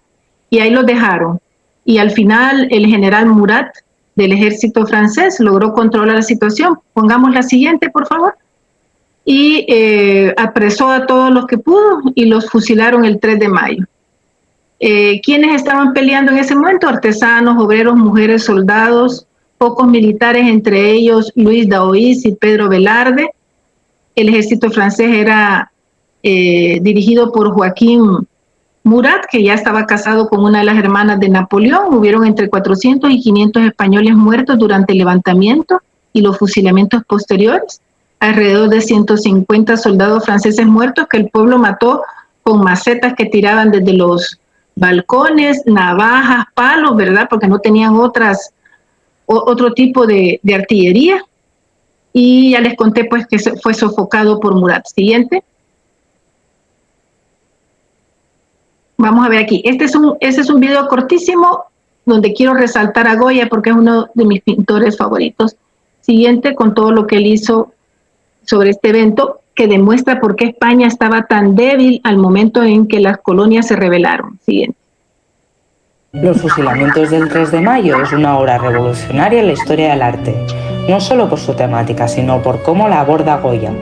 y ahí los dejaron. Y al final el general Murat del ejército francés logró controlar la situación. Pongamos la siguiente, por favor. Y apresó a todos los que pudo y los fusilaron el 3 de mayo. ¿Quiénes estaban peleando en ese momento? Artesanos, obreros, mujeres, soldados, pocos militares, entre ellos Luis Daoíz y Pedro Velarde. El ejército francés era dirigido por Joaquín Murat, que ya estaba casado con una de las hermanas de Napoleón. Hubieron entre 400 y 500 españoles muertos durante el levantamiento y los fusilamientos posteriores. Alrededor de 150 soldados franceses muertos que el pueblo mató con macetas que tiraban desde los balcones, navajas, palos, ¿verdad? Porque no tenían otro tipo de artillería. Y ya les conté pues que fue sofocado por Murat. Siguiente. Vamos a ver aquí. Este es un video cortísimo donde quiero resaltar a Goya porque es uno de mis pintores favoritos. Siguiente, con todo lo que él hizo sobre este evento, que demuestra por qué España estaba tan débil al momento en que las colonias se rebelaron. Siguiente. Los fusilamientos del 3 de mayo es una obra revolucionaria en la historia del arte, no solo por su temática, sino por cómo la aborda Goya.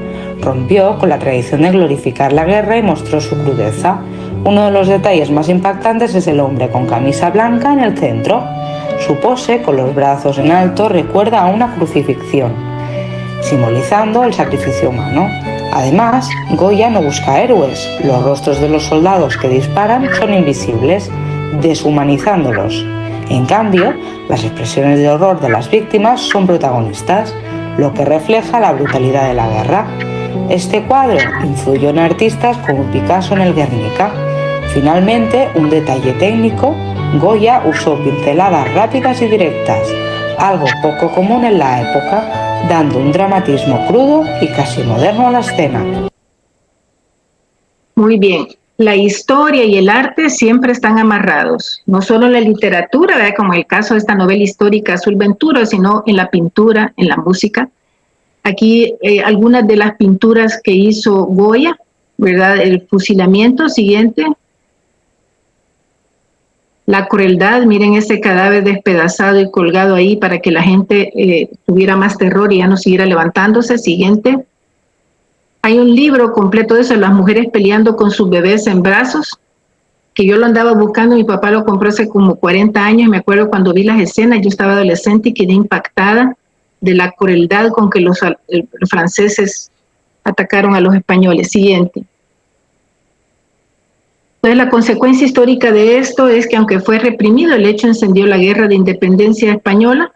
Rompió con la tradición de glorificar la guerra y mostró su crudeza. Uno de los detalles más impactantes es el hombre con camisa blanca en el centro. Su pose, con los brazos en alto, recuerda a una crucifixión, simbolizando el sacrificio humano. Además, Goya no busca héroes. Los rostros de los soldados que disparan son invisibles, deshumanizándolos. En cambio, las expresiones de horror de las víctimas son protagonistas, lo que refleja la brutalidad de la guerra. Este cuadro influyó en artistas como Picasso en el Guernica. Finalmente, un detalle técnico, Goya usó pinceladas rápidas y directas, algo poco común en la época, dando un dramatismo crudo y casi moderno a la escena. Muy bien. La historia y el arte siempre están amarrados, no solo en la literatura, ¿verdad? Como el caso de esta novela histórica Azul Ventura, sino en la pintura, en la música. Aquí algunas de las pinturas que hizo Goya, ¿verdad? El fusilamiento, siguiente. La crueldad, miren ese cadáver despedazado y colgado ahí para que la gente tuviera más terror y ya no siguiera levantándose, siguiente. Hay un libro completo de eso, las mujeres peleando con sus bebés en brazos, que yo lo andaba buscando, mi papá lo compró hace como 40 años, y me acuerdo cuando vi las escenas, yo estaba adolescente y quedé impactada de la crueldad con que los franceses atacaron a los españoles. Siguiente. Entonces, la consecuencia histórica de esto es que aunque fue reprimido, el hecho encendió la guerra de independencia española,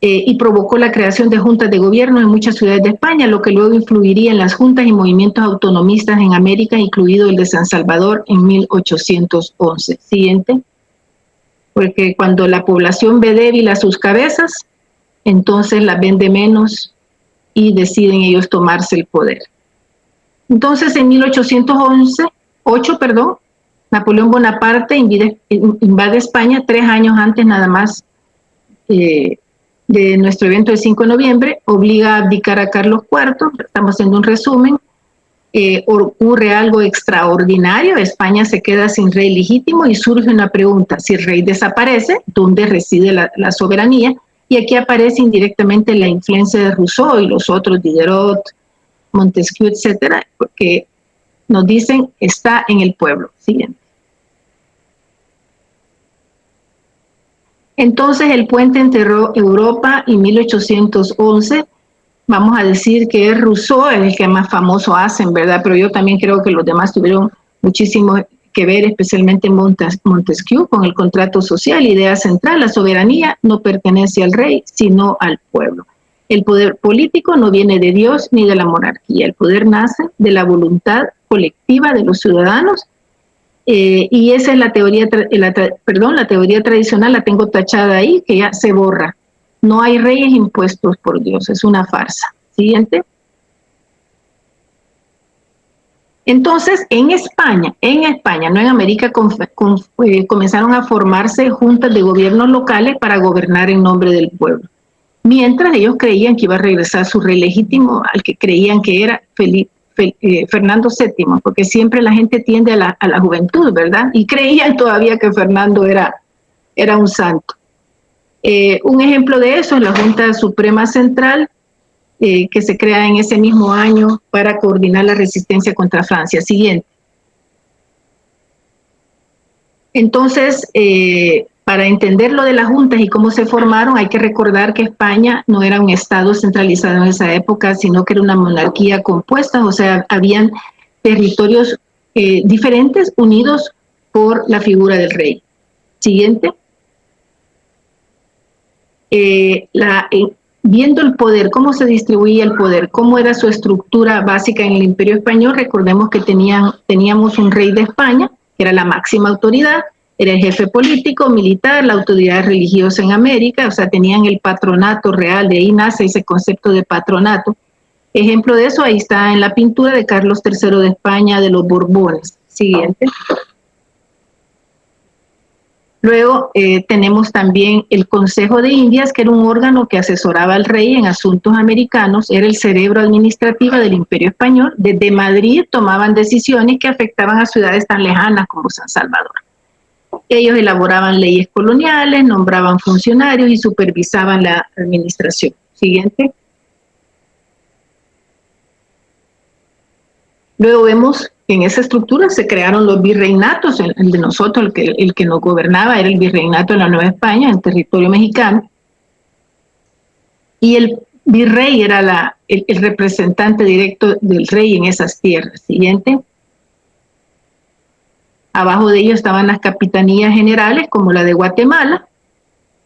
y provocó la creación de juntas de gobierno en muchas ciudades de España, lo que luego influiría en las juntas y movimientos autonomistas en América, incluido el de San Salvador en 1811. Siguiente. Porque cuando la población ve débil a sus cabezas, entonces las ven de menos y deciden ellos tomarse el poder. Entonces, en 1808, Napoleón Bonaparte invade España 3 años antes nada más de nuestro evento del 5 de noviembre, obliga a abdicar a Carlos IV, estamos haciendo un resumen, ocurre algo extraordinario, España se queda sin rey legítimo y surge una pregunta, si el rey desaparece, ¿dónde reside la soberanía? Y aquí aparece indirectamente la influencia de Rousseau y los otros, Diderot, Montesquieu, etcétera, porque nos dicen, está en el pueblo. Siguiente. Entonces el puente entre Europa y 1811, vamos a decir que es Rousseau el que más famoso hacen, ¿verdad? Pero yo también creo que los demás tuvieron muchísimo que ver, especialmente Montesquieu, con el contrato social, idea central, la soberanía no pertenece al rey, sino al pueblo. El poder político no viene de Dios ni de la monarquía, el poder nace de la voluntad colectiva de los ciudadanos. Y esa es la teoría, la teoría tradicional, la tengo tachada ahí, que ya se borra. No hay reyes impuestos por Dios, es una farsa. Siguiente. Entonces, en España, no en América, comenzaron a formarse juntas de gobiernos locales para gobernar en nombre del pueblo. Mientras ellos creían que iba a regresar su rey legítimo, al que creían que era Fernando VII, porque siempre la gente tiende a la juventud, ¿verdad? Y creían todavía que Fernando era un santo. Un ejemplo de eso es la Junta Suprema Central, que se crea en ese mismo año para coordinar la resistencia contra Francia. Siguiente. Entonces, para entender lo de las juntas y cómo se formaron, hay que recordar que España no era un estado centralizado en esa época, sino que era una monarquía compuesta, o sea, habían territorios diferentes unidos por la figura del rey. Siguiente. Viendo el poder, cómo se distribuía el poder, cómo era su estructura básica en el Imperio Español, recordemos que teníamos un rey de España, que era la máxima autoridad, era el jefe político, militar, la autoridad religiosa en América, o sea, tenían el patronato real, de ahí nace ese concepto de patronato. Ejemplo de eso, ahí está en la pintura de Carlos III de España, de los Borbones. Siguiente. Luego tenemos también el Consejo de Indias, que era un órgano que asesoraba al rey en asuntos americanos, era el cerebro administrativo del Imperio Español. Desde Madrid tomaban decisiones que afectaban a ciudades tan lejanas como San Salvador. Ellos elaboraban leyes coloniales, nombraban funcionarios y supervisaban la administración. Siguiente. Luego vemos que en esa estructura se crearon los virreinatos. El de nosotros, el que nos gobernaba, era el virreinato de la Nueva España, en territorio mexicano. Y el virrey era el representante directo del rey en esas tierras. Siguiente. Abajo de ellos estaban las capitanías generales, como la de Guatemala,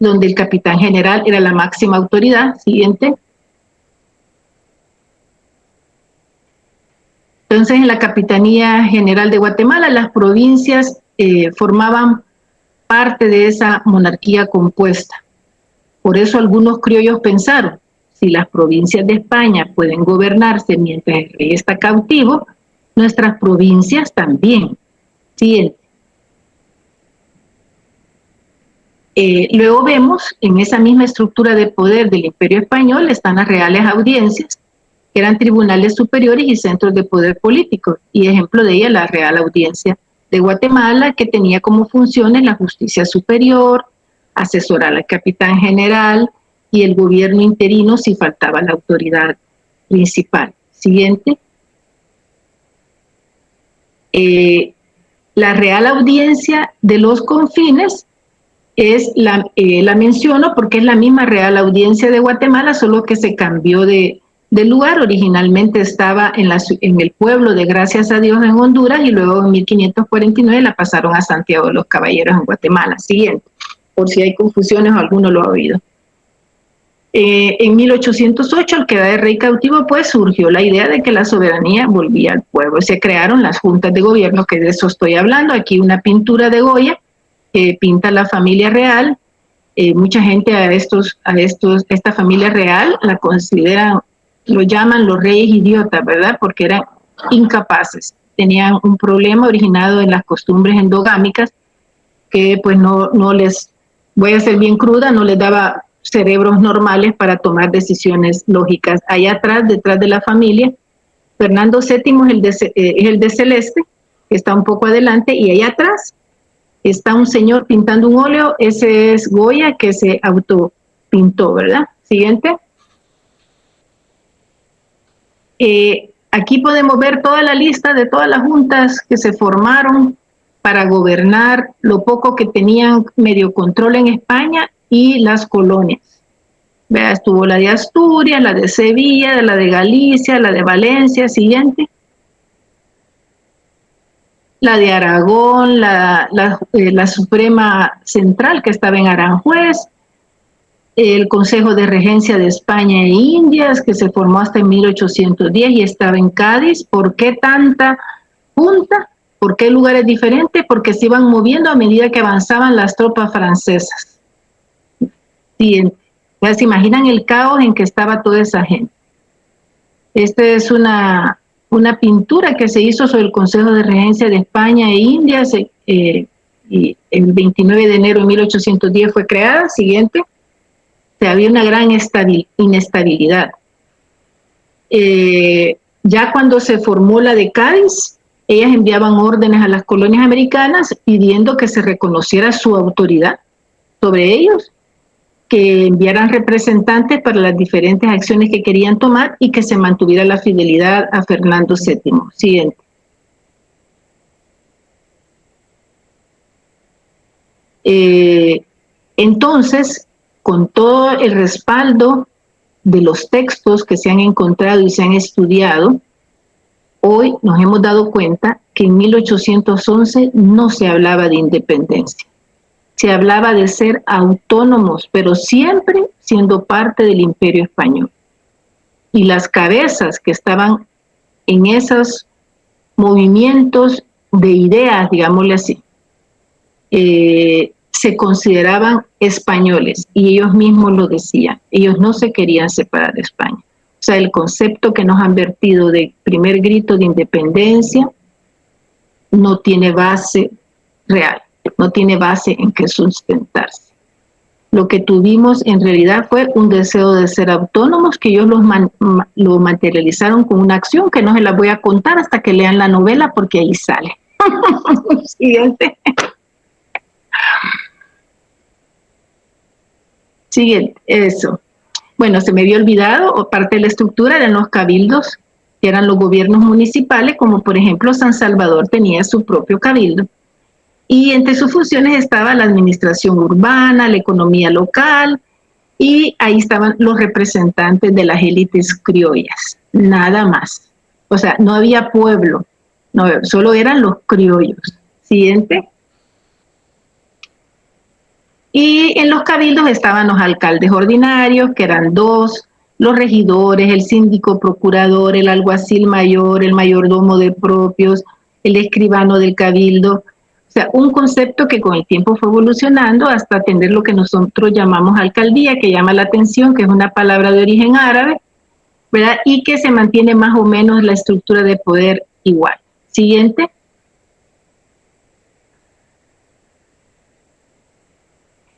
donde el capitán general era la máxima autoridad. Siguiente. Entonces, en la Capitanía General de Guatemala, las provincias formaban parte de esa monarquía compuesta. Por eso algunos criollos pensaron, si las provincias de España pueden gobernarse mientras el rey está cautivo, nuestras provincias también. Siguiente. Luego vemos, en esa misma estructura de poder del Imperio Español, están las reales audiencias, que eran tribunales superiores y centros de poder político, y ejemplo de ella la Real Audiencia de Guatemala, que tenía como funciones la justicia superior, asesorar al capitán general y el gobierno interino si faltaba la autoridad principal. Siguiente. La Real Audiencia de los Confines la menciono porque es la misma Real Audiencia de Guatemala, solo que se cambió de lugar. Originalmente estaba en el pueblo de Gracias a Dios en Honduras y luego en 1549 la pasaron a Santiago de los Caballeros en Guatemala. Siguiente, por si hay confusiones o alguno lo ha oído. En 1808, al quedar el rey cautivo, pues surgió la idea de que la soberanía volvía al pueblo. Se crearon las juntas de gobierno, que de eso estoy hablando. Aquí una pintura de Goya que pinta la familia real. Mucha gente esta familia real la consideran, lo llaman los reyes idiotas, ¿verdad? Porque eran incapaces. Tenían un problema originado en las costumbres endogámicas que pues no les, voy a ser bien cruda, no les daba cerebros normales para tomar decisiones lógicas. Allá atrás, detrás de la familia, Fernando VII es el de celeste, que está un poco adelante, y allá atrás está un señor pintando un óleo, ese es Goya, que se autopintó, ¿verdad? Siguiente. Aquí podemos ver toda la lista de todas las juntas que se formaron para gobernar lo poco que tenían medio control en España y las colonias. Vea, estuvo la de Asturias, la de Sevilla, la de Galicia, la de Valencia. Siguiente. La de Aragón, la Suprema Central, que estaba en Aranjuez, el Consejo de Regencia de España e Indias, que se formó hasta en 1810 y estaba en Cádiz. ¿Por qué tanta junta? ¿Por qué lugares diferentes? Porque se iban moviendo a medida que avanzaban las tropas francesas. Siguiente. Ya se imaginan el caos en que estaba toda esa gente. Esta es una pintura que se hizo sobre el Consejo de Regencia de España e Indias, y el 29 de enero de 1810 fue creada. Siguiente. O sea, había una gran inestabilidad. Ya cuando se formó la de Cádiz, ellas enviaban órdenes a las colonias americanas pidiendo que se reconociera su autoridad sobre ellos, que enviaran representantes para las diferentes acciones que querían tomar y que se mantuviera la fidelidad a Fernando VII. Siguiente. Entonces, con todo el respaldo de los textos que se han encontrado y se han estudiado, hoy nos hemos dado cuenta que en 1811 no se hablaba de independencia. Se hablaba de ser autónomos, pero siempre siendo parte del Imperio Español. Y las cabezas que estaban en esos movimientos de ideas, digámosle así, se consideraban españoles, y ellos mismos lo decían. Ellos no se querían separar de España. O sea, el concepto que nos han vertido de primer grito de independencia no tiene base real. no tiene base en que sustentarse. Lo que tuvimos en realidad fue un deseo de ser autónomos, que ellos lo materializaron con una acción que no se la voy a contar hasta que lean la novela, porque ahí sale. Siguiente. Siguiente, eso. Bueno, se me había olvidado, o parte de la estructura eran los cabildos, que eran los gobiernos municipales, como por ejemplo San Salvador tenía su propio cabildo. Y entre sus funciones estaba la administración urbana, la economía local, y ahí estaban los representantes de las élites criollas, nada más. O sea, no había pueblo, no, solo eran los criollos. Siguiente. Y en los cabildos estaban los alcaldes ordinarios, que eran 2, los regidores, el síndico procurador, el alguacil mayor, el mayordomo de propios, el escribano del cabildo. O sea, un concepto que con el tiempo fue evolucionando hasta tener lo que nosotros llamamos alcaldía, que llama la atención, que es una palabra de origen árabe, ¿verdad? Y que se mantiene más o menos la estructura de poder igual. Siguiente.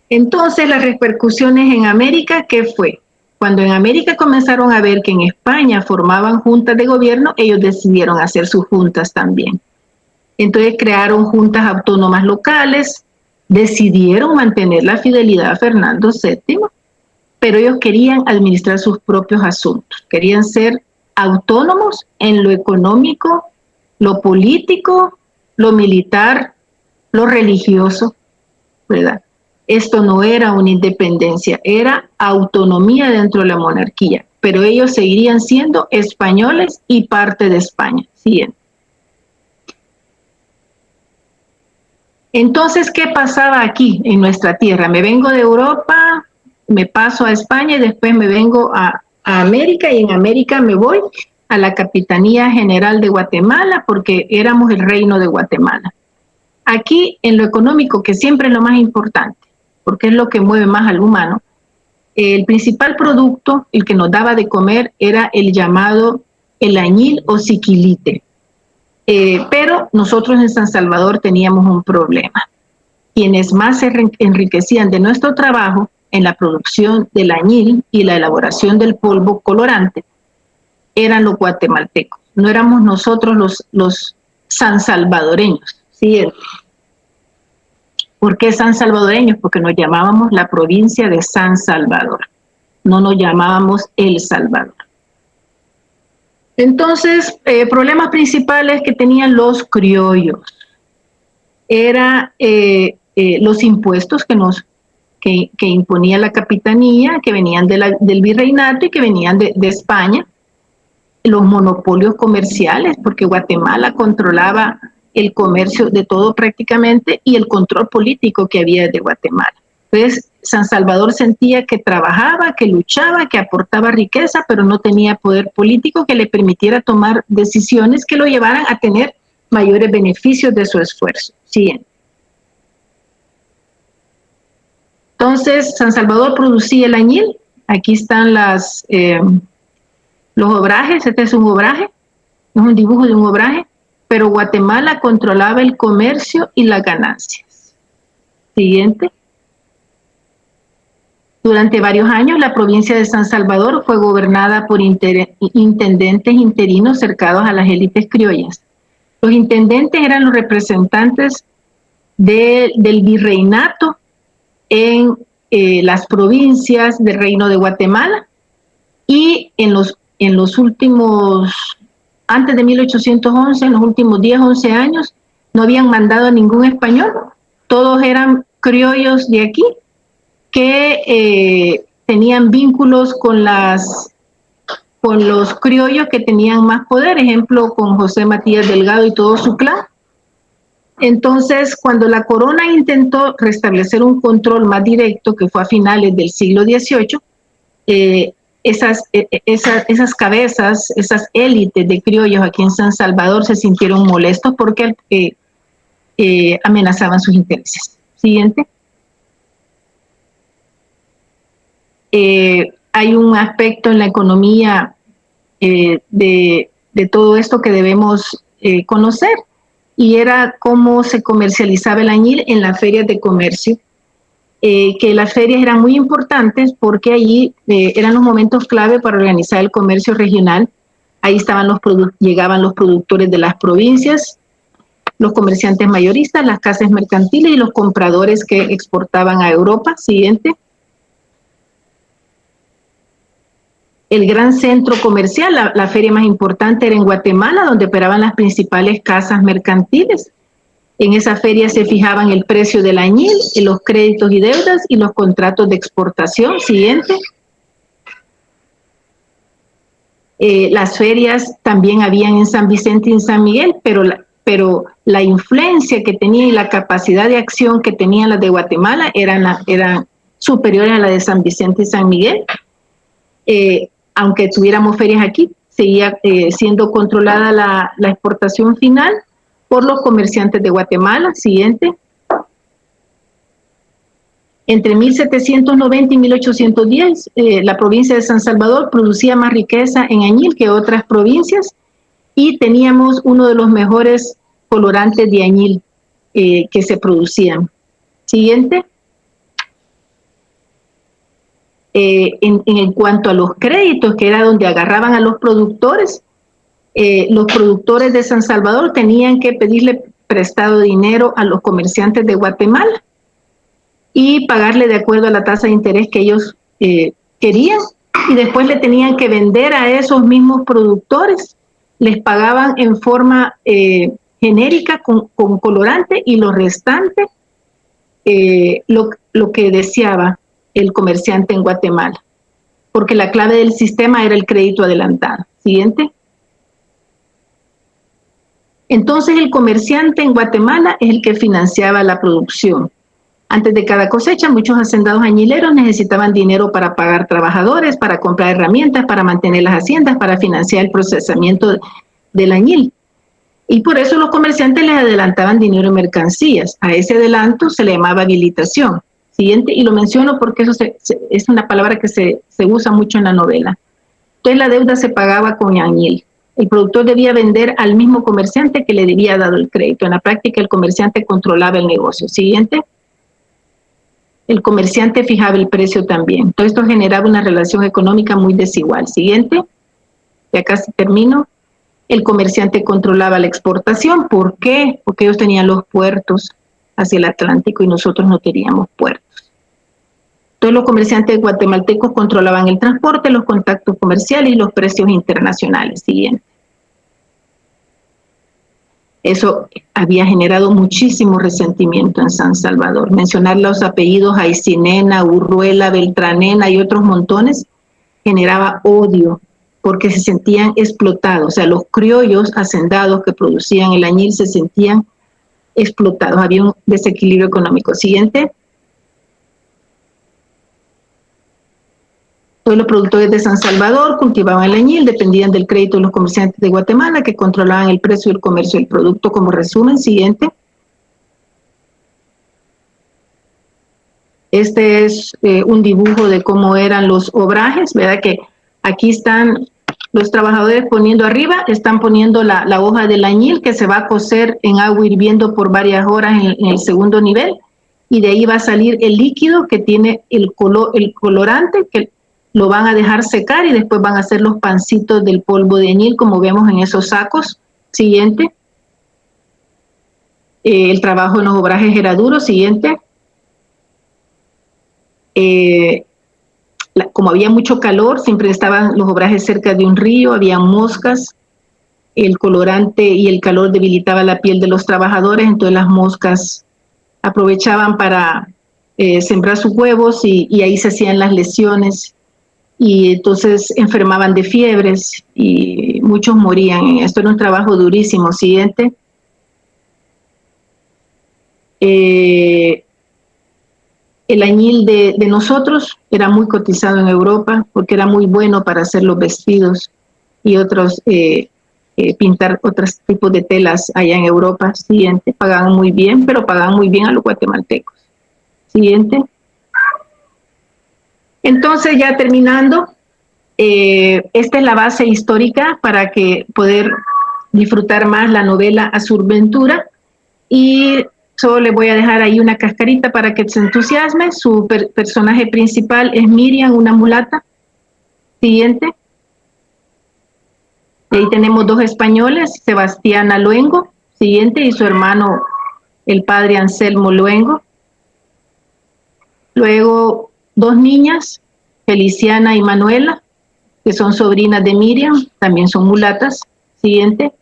Entonces, las repercusiones en América, ¿qué fue? Cuando en América comenzaron a ver que en España formaban juntas de gobierno, ellos decidieron hacer sus juntas también. Entonces crearon juntas autónomas locales, decidieron mantener la fidelidad a Fernando VII, pero ellos querían administrar sus propios asuntos, querían ser autónomos en lo económico, lo político, lo militar, lo religioso, ¿verdad? Esto no era una independencia, era autonomía dentro de la monarquía, pero ellos seguirían siendo españoles y parte de España. Siguiente. Entonces, ¿qué pasaba aquí en nuestra tierra? Me vengo de Europa, me paso a España y después me vengo a América, y en América me voy a la Capitanía General de Guatemala porque éramos el reino de Guatemala. Aquí, en lo económico, que siempre es lo más importante, porque es lo que mueve más al humano, el principal producto, el que nos daba de comer, era el llamado el añil o siquilite. Pero nosotros en San Salvador teníamos un problema. Quienes más se enriquecían de nuestro trabajo en la producción del añil y la elaboración del polvo colorante eran los guatemaltecos. No éramos nosotros los sansalvadoreños. ¿Sí? ¿Por qué sansalvadoreños? Porque nos llamábamos la provincia de San Salvador. No nos llamábamos El Salvador. Entonces, problemas principales que tenían los criollos era los impuestos que imponía la capitanía, que venían del virreinato y que venían de España, los monopolios comerciales, porque Guatemala controlaba el comercio de todo prácticamente, y el control político que había desde Guatemala. Entonces, San Salvador sentía que trabajaba, que luchaba, que aportaba riqueza, pero no tenía poder político que le permitiera tomar decisiones que lo llevaran a tener mayores beneficios de su esfuerzo. Siguiente. Entonces, San Salvador producía el añil. Aquí están los obrajes. Este es un obraje, es un dibujo de un obraje, pero Guatemala controlaba el comercio y las ganancias. Siguiente. Durante varios años, la provincia de San Salvador fue gobernada por intendentes interinos cercanos a las élites criollas. Los intendentes eran los representantes del virreinato en las provincias del Reino de Guatemala, y en los últimos, antes de 1811, en los últimos 10, 11 años, no habían mandado a ningún español. Todos eran criollos de aquí, que tenían vínculos con los criollos que tenían más poder, ejemplo, con José Matías Delgado y todo su clan. Entonces, cuando la corona intentó restablecer un control más directo, que fue a finales del siglo XVIII, esas cabezas, esas élites de criollos aquí en San Salvador se sintieron molestos porque amenazaban sus intereses. Siguiente. Hay un aspecto en la economía de todo esto que debemos conocer, y era cómo se comercializaba el añil en las ferias de comercio. Que las ferias eran muy importantes porque allí eran los momentos clave para organizar el comercio regional. Ahí llegaban los productores de las provincias, los comerciantes mayoristas, las casas mercantiles y los compradores que exportaban a Europa. Siguiente. El gran centro comercial, la feria más importante era en Guatemala, donde operaban las principales casas mercantiles. En esa feria se fijaban el precio del añil, los créditos y deudas y los contratos de exportación. Siguiente. Las ferias también habían en San Vicente y en San Miguel, pero la influencia que tenía y la capacidad de acción que tenían las de Guatemala eran superiores a la de San Vicente y San Miguel. Aunque tuviéramos ferias aquí, seguía siendo controlada la exportación final por los comerciantes de Guatemala. Siguiente. Entre 1790 y 1810, la provincia de San Salvador producía más riqueza en añil que otras provincias y teníamos uno de los mejores colorantes de añil que se producían. Siguiente. En cuanto a los créditos, que era donde agarraban a los productores de San Salvador tenían que pedirle prestado dinero a los comerciantes de Guatemala y pagarle de acuerdo a la tasa de interés que ellos querían, y después le tenían que vender a esos mismos productores, les pagaban en forma genérica con colorante, y lo restante lo que deseaba el comerciante en Guatemala, porque la clave del sistema era el crédito adelantado. Siguiente. Entonces el comerciante en Guatemala es el que financiaba la producción. Antes de cada cosecha, muchos hacendados añileros necesitaban dinero para pagar trabajadores, para comprar herramientas, para mantener las haciendas, para financiar el procesamiento del añil. Y por eso los comerciantes les adelantaban dinero en mercancías. A ese adelanto se le llamaba habilitación. Siguiente, y lo menciono porque eso es una palabra que se usa mucho en la novela. Entonces la deuda se pagaba con añil. El productor debía vender al mismo comerciante que le había dado el crédito. En la práctica, el comerciante controlaba el negocio. Siguiente. El comerciante fijaba el precio también. Todo esto generaba una relación económica muy desigual. Siguiente. Ya casi termino. El comerciante controlaba la exportación. ¿Por qué? Porque ellos tenían los puertos hacia el Atlántico y nosotros no teníamos puertos. Todos los comerciantes guatemaltecos controlaban el transporte, los contactos comerciales y los precios internacionales. Siguiente. Eso había generado muchísimo resentimiento en San Salvador. Mencionar los apellidos Aycinena, Urruela, Beltranena y otros montones generaba odio porque se sentían explotados. O sea, los criollos hacendados que producían el añil se sentían explotados. Había un desequilibrio económico. Siguiente. Todos los productores de San Salvador cultivaban el añil, dependían del crédito de los comerciantes de Guatemala, que controlaban el precio y el comercio del producto. Como resumen, siguiente. Este es un dibujo de cómo eran los obrajes, ¿verdad? Que aquí están los trabajadores poniendo arriba, están poniendo la hoja del añil que se va a cocer en agua hirviendo por varias horas en el segundo nivel, y de ahí va a salir el líquido que tiene el colorante, que lo van a dejar secar y después van a hacer los pancitos del polvo de añil, como vemos en esos sacos. Siguiente. El trabajo en los obrajes era duro. Siguiente. Como había mucho calor, siempre estaban los obrajes cerca de un río, había moscas, el colorante y el calor debilitaba la piel de los trabajadores, entonces las moscas aprovechaban para sembrar sus huevos y ahí se hacían las lesiones, y entonces enfermaban de fiebres y muchos morían. Esto era un trabajo durísimo. Siguiente. El añil de nosotros era muy cotizado en Europa porque era muy bueno para hacer los vestidos y otros, pintar otros tipos de telas allá en Europa. Siguiente. Pagaban muy bien, pero pagaban muy bien a los guatemaltecos. Siguiente. Entonces, ya terminando, esta es la base histórica para que poder disfrutar más la novela Azurventura. Y solo les voy a dejar ahí una cascarita para que se entusiasme. Su personaje principal es Miriam, una mulata. Siguiente. Y ahí tenemos 2 españoles, Sebastiana Luengo, siguiente, y su hermano, el padre Anselmo Luengo. Luego 2 niñas, Feliciana y Manuela, que son sobrinas de Miriam, también son mulatas. Siguiente.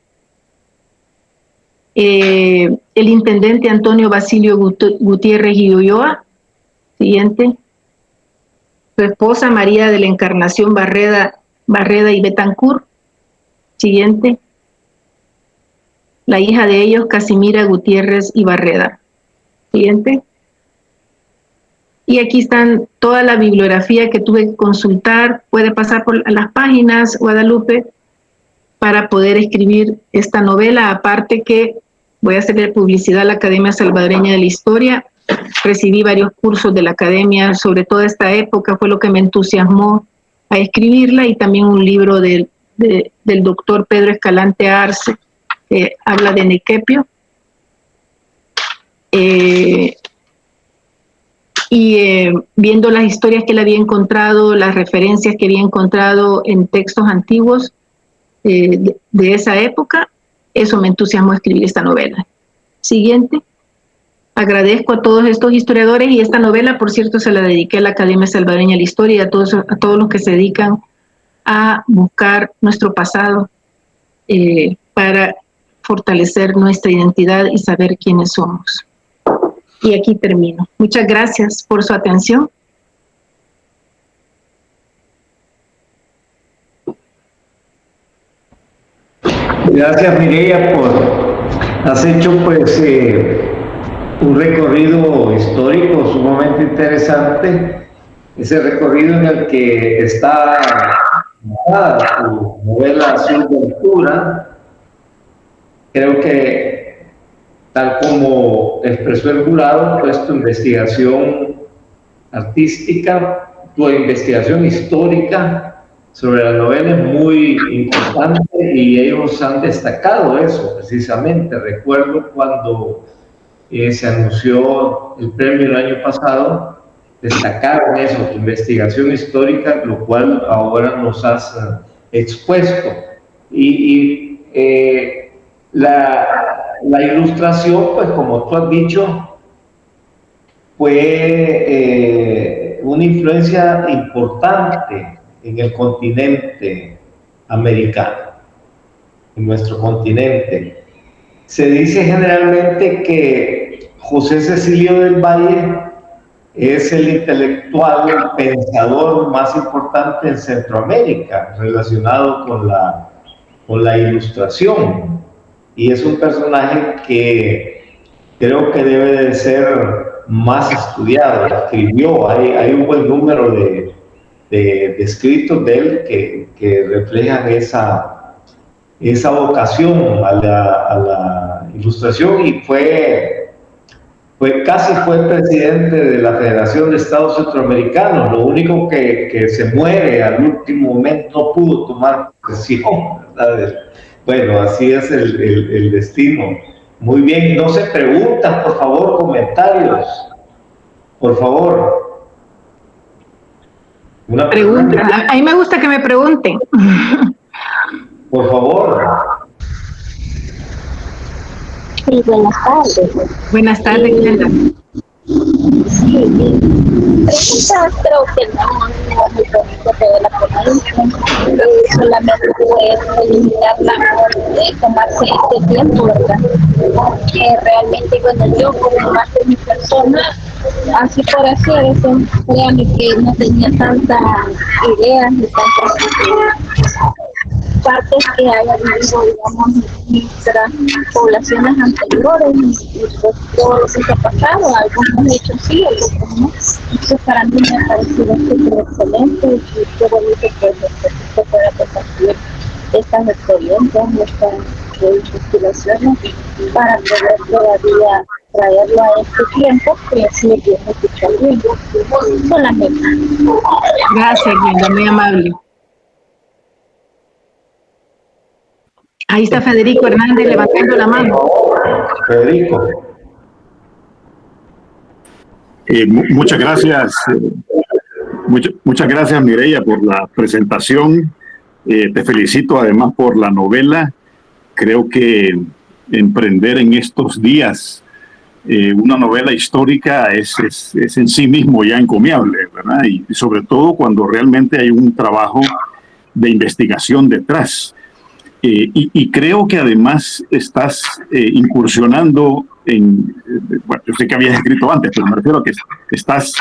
El intendente Antonio Basilio Gutiérrez y Ulloa. Siguiente. Su esposa María de la Encarnación Barreda y Betancourt. Siguiente. La hija de ellos, Casimira Gutiérrez y Barreda. Siguiente. Y aquí están toda la bibliografía que tuve que consultar. Puede pasar por las páginas, Guadalupe, para poder escribir esta novela. Aparte que voy a hacerle publicidad a la Academia Salvadoreña de la Historia. Recibí varios cursos de la Academia sobre toda esta época. Fue lo que me entusiasmó a escribirla. Y también un libro del doctor Pedro Escalante Arce, habla de Nequepio. Viendo las historias que él había encontrado, las referencias que había encontrado en textos antiguos de esa época, eso me entusiasmó a escribir esta novela. Siguiente. Agradezco a todos estos historiadores, y esta novela, por cierto, se la dediqué a la Academia Salvadoreña de la Historia y a todos los que se dedican a buscar nuestro pasado para fortalecer nuestra identidad y saber quiénes somos. Y aquí termino. Muchas gracias por su atención. Gracias, Mireya, has hecho pues un recorrido histórico sumamente interesante, ese recorrido en el que está tu novela Azurventura. Creo que, tal como expresó el jurado, pues tu investigación artística, tu investigación histórica sobre la novela es muy importante, y ellos han destacado eso precisamente. Recuerdo cuando se anunció el premio el año pasado, destacaron eso, tu investigación histórica, lo cual ahora nos has expuesto. La ilustración, pues como tú has dicho, fue una influencia importante en el continente americano, en nuestro continente. Se dice generalmente que José Cecilio del Valle es el intelectual, el pensador más importante en Centroamérica relacionado con la ilustración, y es un personaje que creo que debe de ser más estudiado. Escribió, hay un buen número de escritos de él que reflejan esa vocación a la ilustración, y casi fue presidente de la Federación de Estados Centroamericanos. Lo único que se muere al último momento, no pudo tomar posesión, ¿verdad? Bueno, así es el destino. Muy bien, no se preguntan, por favor, comentarios. Por favor. Una pregunta. A mí me gusta que me pregunten. Por favor. Sí, buenas tardes. Buenas tardes, Glenda. Sí, preguntas creo que no muy bonito de la ponencia. Solamente felicitarla por tomarse este tiempo, ¿verdad? Realmente, bueno, yo como parte de mi persona, así por así, a veces créanme que no tenía tantas ideas ni tantas partes que haya vivido, digamos, nuestras poblaciones anteriores, y pues todo lo que se ha pasado, algunos hechos sí, otros no. Entonces para mí me ha parecido súper excelente, y qué bonito que se pueda compartir estas experiencias, estas investigaciones, para poder todavía traerlo a este tiempo que sigue viendo escuchar bien. Solamente. Gracias, Glenda, muy amable. Ahí está Federico Hernández levantando la mano. Federico. Muchas gracias. Muchas gracias, Mireya, por la presentación. Te felicito además por la novela. Creo que emprender en estos días una novela histórica es en sí mismo ya encomiable, ¿verdad? Y sobre todo cuando realmente hay un trabajo de investigación detrás. Y creo que además estás incursionando en, bueno, yo sé que habías escrito antes, pero me refiero a que estás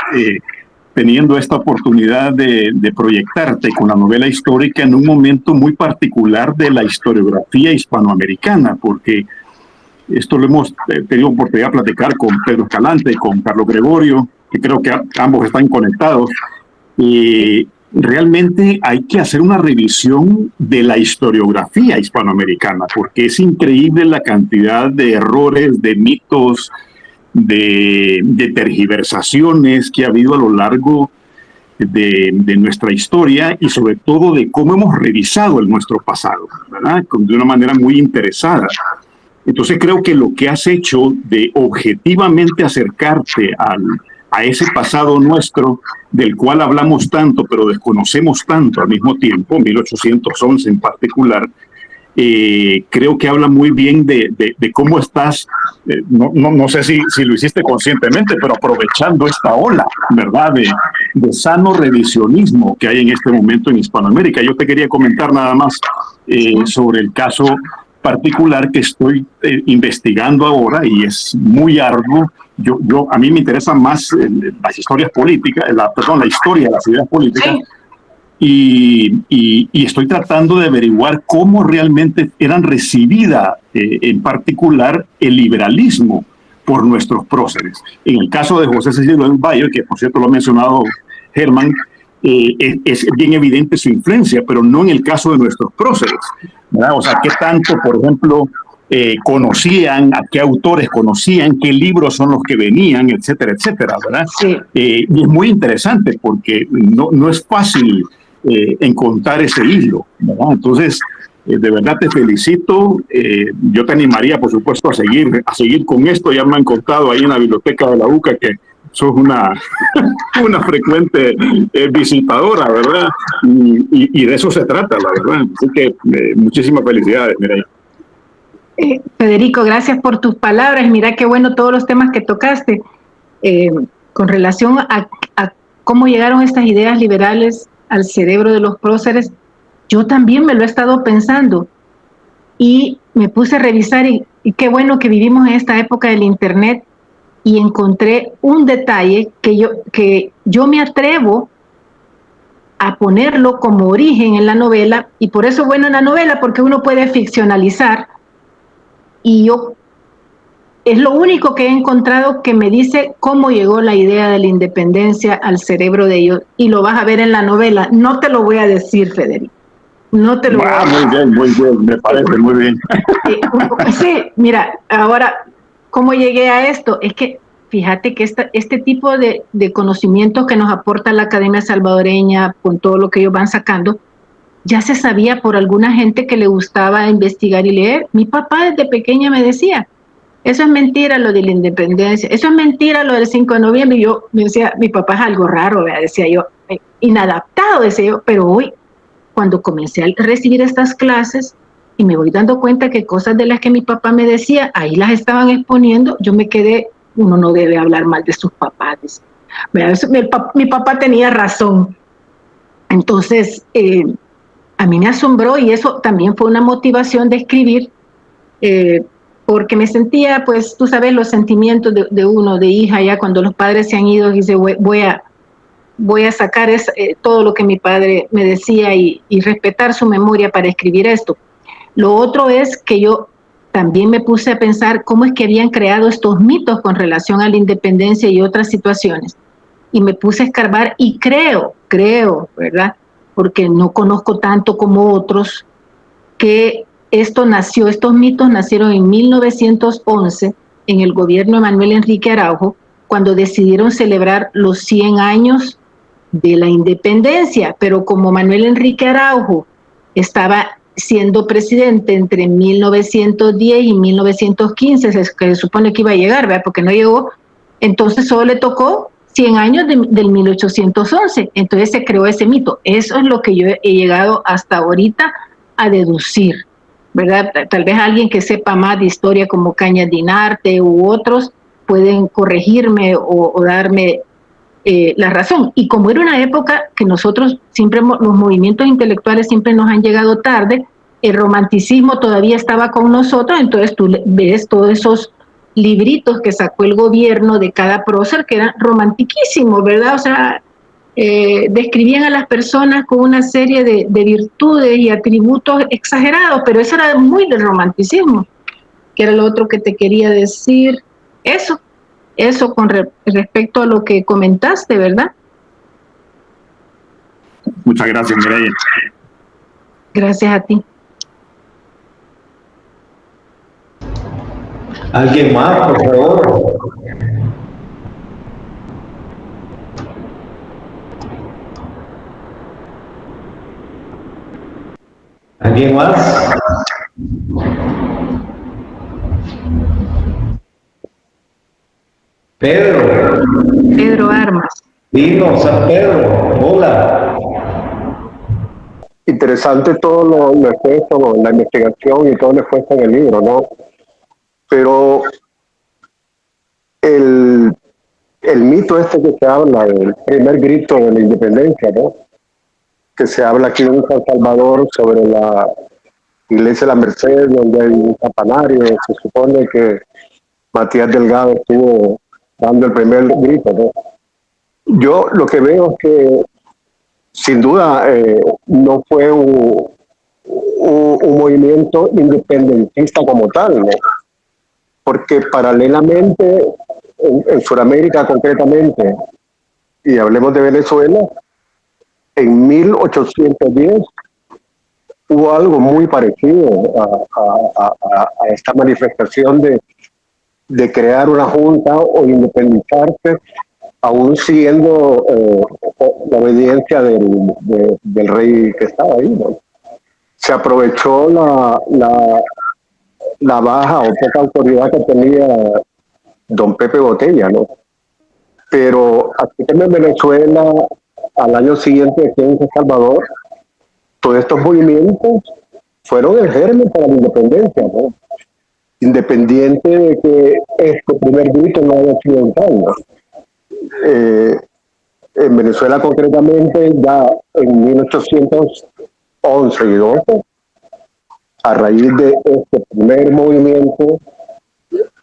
teniendo esta oportunidad de proyectarte con la novela histórica en un momento muy particular de la historiografía hispanoamericana, porque esto lo hemos tenido oportunidad de platicar con Pedro Escalante, con Carlos Gregorio, que creo que ambos están conectados. Realmente hay que hacer una revisión de la historiografía hispanoamericana, porque es increíble la cantidad de errores, de mitos, de tergiversaciones que ha habido a lo largo de nuestra historia y sobre todo de cómo hemos revisado nuestro pasado, ¿verdad? De una manera muy interesada. Entonces creo que lo que has hecho de objetivamente acercarte a ese pasado nuestro, del cual hablamos tanto, pero desconocemos tanto al mismo tiempo, 1811 en particular, creo que habla muy bien de cómo estás, no sé si lo hiciste conscientemente, pero aprovechando esta ola, ¿verdad?, de sano revisionismo que hay en este momento en Hispanoamérica. Yo te quería comentar nada más sobre el caso particular que estoy investigando ahora y es muy arduo. A mí me interesan más las historias políticas, la historia de las ideas políticas, sí. y estoy tratando de averiguar cómo realmente eran recibidas, en particular, el liberalismo por nuestros próceres. En el caso de José Cecilio del Valle, que por cierto lo ha mencionado Germán, es bien evidente su influencia, pero no en el caso de nuestros próceres, ¿verdad? O sea, ¿qué tanto, por ejemplo, conocían, a qué autores conocían, qué libros son los que venían, etcétera, etcétera, ¿verdad? Sí. Y es muy interesante porque no es fácil encontrar ese hilo, ¿verdad? Entonces, de verdad te felicito. Yo te animaría, por supuesto, a seguir con esto. Ya me han contado ahí en la biblioteca de la UCA que sos una frecuente visitadora, ¿verdad? Y de eso se trata, la verdad. Así que muchísimas felicidades, Mireya. Federico, gracias por tus palabras. Mira qué bueno todos los temas que tocaste con relación a cómo llegaron estas ideas liberales al cerebro de los próceres. Yo también me lo he estado pensando y me puse a revisar y qué bueno que vivimos en esta época del internet y encontré un detalle que yo me atrevo a ponerlo como origen en la novela, y por eso es bueno en la novela, porque uno puede ficcionalizar, y es lo único que he encontrado que me dice cómo llegó la idea de la independencia al cerebro de ellos, y lo vas a ver en la novela. No te lo voy a decir, Federico. No te lo voy a decir. Muy bien, me parece muy bien. Sí, mira, ahora, ¿cómo llegué a esto? Es que fíjate que este tipo de conocimientos que nos aporta la Academia Salvadoreña con todo lo que ellos van sacando, ya se sabía por alguna gente que le gustaba investigar y leer. Mi papá desde pequeña me decía, eso es mentira lo de la independencia, eso es mentira lo del 5 de noviembre. Y yo me decía, mi papá es algo raro, decía yo, inadaptado, decía yo, pero hoy, cuando comencé a recibir estas clases y me voy dando cuenta que cosas de las que mi papá me decía, ahí las estaban exponiendo, yo me quedé, uno no debe hablar mal de sus papás. Mi papá tenía razón. Entonces, a mí me asombró, y eso también fue una motivación de escribir, porque me sentía, pues, tú sabes, los sentimientos de uno, de hija, ya cuando los padres se han ido, y dice, voy a sacar todo lo que mi padre me decía y respetar su memoria para escribir esto. Lo otro es que yo también me puse a pensar cómo es que habían creado estos mitos con relación a la independencia y otras situaciones. Y me puse a escarbar y creo, ¿verdad?, porque no conozco tanto como otros, que estos mitos nacieron en 1911 en el gobierno de Manuel Enrique Araujo, cuando decidieron celebrar los 100 años de la independencia. Pero como Manuel Enrique Araujo estaba siendo presidente entre 1910 y 1915, que se supone que iba a llegar, ¿verdad? Porque no llegó, entonces solo le tocó 100 años del 1811, entonces se creó ese mito. Eso es lo que yo he llegado hasta ahorita a deducir, ¿verdad? Tal vez alguien que sepa más de historia como Cañas Dinarte u otros pueden corregirme o darme la razón. Y como era una época que nosotros siempre, los movimientos intelectuales siempre nos han llegado tarde, el romanticismo todavía estaba con nosotros, entonces tú ves todos esos libritos que sacó el gobierno de cada prócer que eran romantiquísimos, ¿verdad? O sea, describían a las personas con una serie de virtudes y atributos exagerados, pero eso era muy del romanticismo, que era lo otro que te quería decir. Eso con respecto a lo que comentaste, ¿verdad? Muchas gracias, Mireya. Gracias a ti. ¿Alguien más, por favor? ¿Alguien más? Pedro Armas. Vino, San Pedro, hola. Interesante todo lo expuesto, la investigación y todo lo expuesto en el libro, ¿no? Pero el mito este que se habla, el primer grito de la independencia, ¿no? Que se habla aquí en San Salvador sobre la iglesia de la Merced, donde hay un campanario, se supone que Matías Delgado estuvo dando el primer grito, ¿no? Yo lo que veo es que sin duda no fue un movimiento independentista como tal, ¿no? Porque paralelamente en Sudamérica concretamente, y hablemos de Venezuela, en 1810 hubo algo muy parecido a esta manifestación de crear una junta o independizarse, aún siguiendo la obediencia del rey que estaba ahí, ¿no? Se aprovechó la baja o poca autoridad que tenía don Pepe Botella, ¿no? Pero aquí en Venezuela, al año siguiente aquí en San Salvador, todos estos movimientos fueron el germen para la independencia, ¿no? Independiente de que este primer grito no haya sido en tal, ¿no? En Venezuela concretamente, ya en 1811 y 12, a raíz de este primer movimiento,